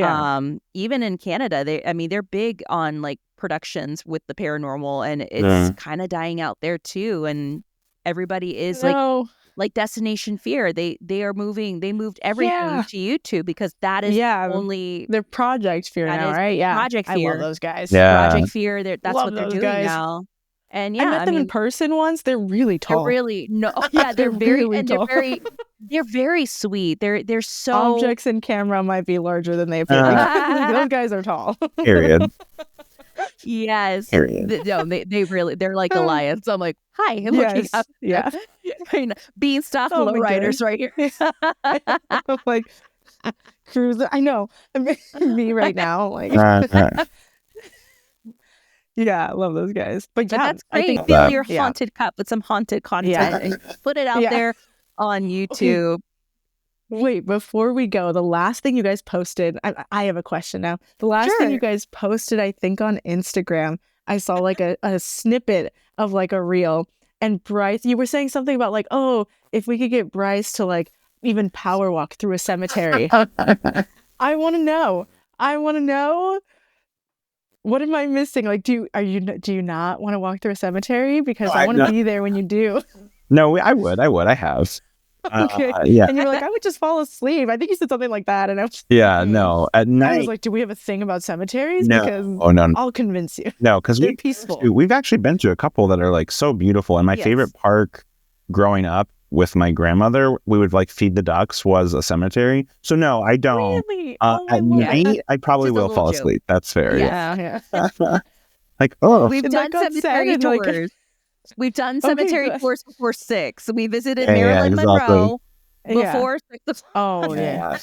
even in Canada, they're big on, like, productions with the paranormal. And it's kind of dying out there, too. And everybody is like Destination Fear. They moved everything to YouTube because that is only their Project Fear now, right? Project Fear. I love those guys. Project Fear. That's what they're doing now. And I met them in person once. They're really tall. They're very really tall. They're very sweet. They're so objects in camera might be larger than they appear. Those guys are tall. Period. Yes. They really, they're like Goliaths. I'm like, hi, I'm looking up. Beanstalk lowriders right here. I'm like, cruising. I know. Me right now. Like, I love those guys. But that's great. I think fill your haunted cup with some haunted content and put it out there on YouTube. Wait, before we go, the last thing you guys posted, I have a question now. The last thing you guys posted, I think on Instagram, I saw like a snippet of like a reel. And Bryce, you were saying something about like, oh, if we could get Bryce to like even power walk through a cemetery. I want to know. What am I missing? Like, do you not want to walk through a cemetery? Because I want to be there when you do. No, I would. I have. Okay. And you're like, I would just fall asleep. I think you said something like that. And I was no. At night. I was like, do we have a thing about cemeteries? No. Because no. I'll convince you. No, because they're peaceful. We've actually been to a couple that are like so beautiful. And my favorite park growing up with my grandmother, we would like feed the ducks was a cemetery. So no, I don't. Really? At night, I probably will fall asleep. That's fair. Yeah. Like, oh. We've done cemetery tours. We've done cemetery tours before 6. We visited Marilyn Monroe before 6. Oh, yeah.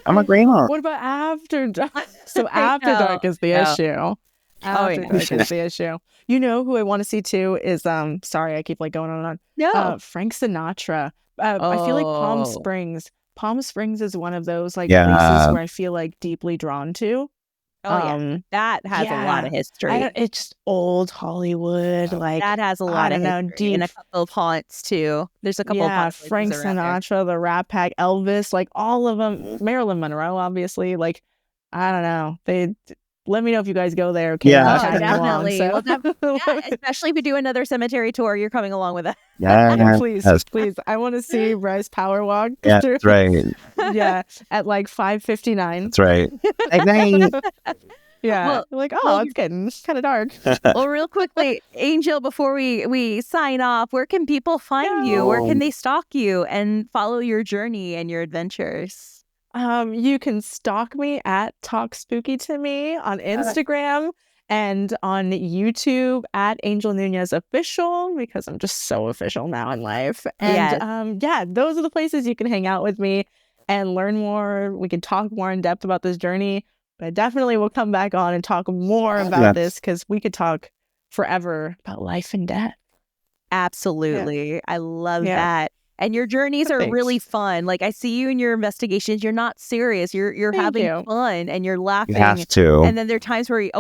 I'm a grandma. What about after dark? So after dark is the issue. After dark is the issue. You know who I want to see too is, sorry, I keep like going on and on. No. Frank Sinatra. I feel like Palm Springs. Palm Springs is one of those like places where I feel like deeply drawn to. That has a lot of history. It's just old Hollywood, like that has a lot of history deep. And a couple of haunts too. There's a couple of Frank Sinatra, the Rat Pack, Elvis, like all of them. Marilyn Monroe, obviously. Like I don't know. They let me know if you guys go there. Okay? Definitely. Especially if you do another cemetery tour, you're coming along with it. Yeah, please. I want to see Bryce power walk. Yeah, that's right. At like 5:59. That's right. Yeah. Well, like, oh, it's getting kind of dark. Well, real quickly, Angel, before we sign off, where can people find you? Where can they stalk you and follow your journey and your adventures? You can stalk me at Talk Spooky to me on Instagram and on YouTube at Angel Nunez Official, because I'm just so official now in life. And those are the places you can hang out with me and learn more. We can talk more in depth about this journey, but I definitely will come back on and talk more about this, because we could talk forever about life and death. Absolutely. I love that. And your journeys are really fun. Like, I see you in your investigations. You're not serious. You're having fun and you're laughing. You have to. And then there are times where,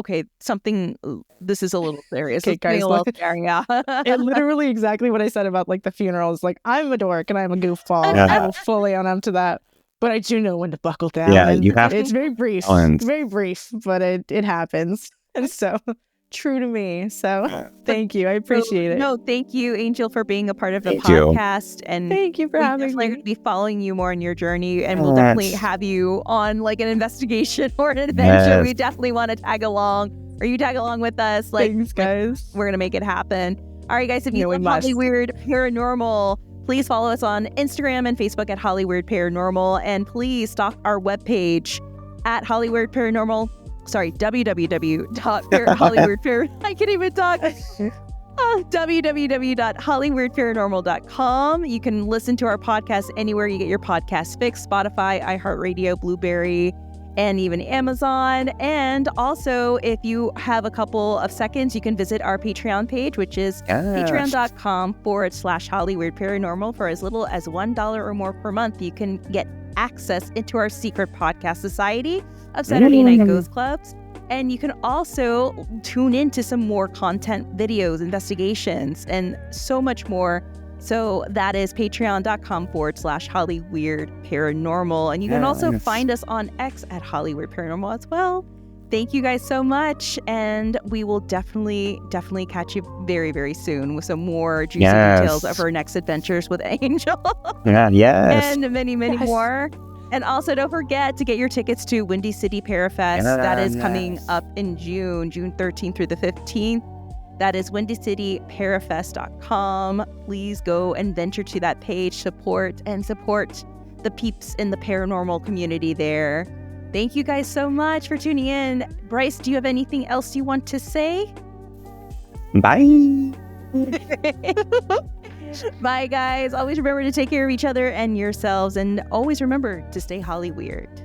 this is a little serious. Okay, guys. It literally exactly what I said about like the funerals. Like, I'm a dork and I'm a goofball. I will fully own up to that. But I do know when to buckle down. Yeah, you have. It's very brief. Very brief, but it happens. And so true to me. So thank you. I appreciate it. No, thank you, Angel, for being a part of the podcast. And thank you for having me. We're going to be following you more in your journey, and we'll definitely have you on like an investigation or an adventure. We definitely want to tag along, or you tag along with us. Like, thanks, guys. We're going to make it happen. All right, guys, if you love Hollyweird Paranormal, please follow us on Instagram and Facebook at Hollyweird Paranormal, and please stalk our webpage at Hollyweird Paranormal. Sorry, www.hollyweird. I can't even talk. www.hollyweirdparanormal.com. You can listen to our podcast anywhere you get your podcast fix: Spotify, iHeartRadio, Blueberry, and even Amazon. And also, if you have a couple of seconds, you can visit our Patreon page, which is patreon.com/Hollyweird Paranormal. For as little as $1 or more per month, you can get access into our secret podcast society of Saturday Night Ghost Clubs. And you can also tune into some more content, videos, investigations, and so much more. So that is patreon.com/Hollyweird Paranormal. And you can also find us on X at Hollyweird Paranormal as well. Thank you guys so much. And we will definitely catch you very, very soon with some more juicy details of our next adventures with Angel. And many, many more. And also, don't forget to get your tickets to WindyCityParaFest. That is coming up in June 13th through the 15th. That is WindyCityParaFest.com. Please go and venture to that page, support the peeps in the paranormal community there. Thank you guys so much for tuning in. Bryce, do you have anything else you want to say? Bye. Bye, guys. Always remember to take care of each other and yourselves, and always remember to stay Hollyweird.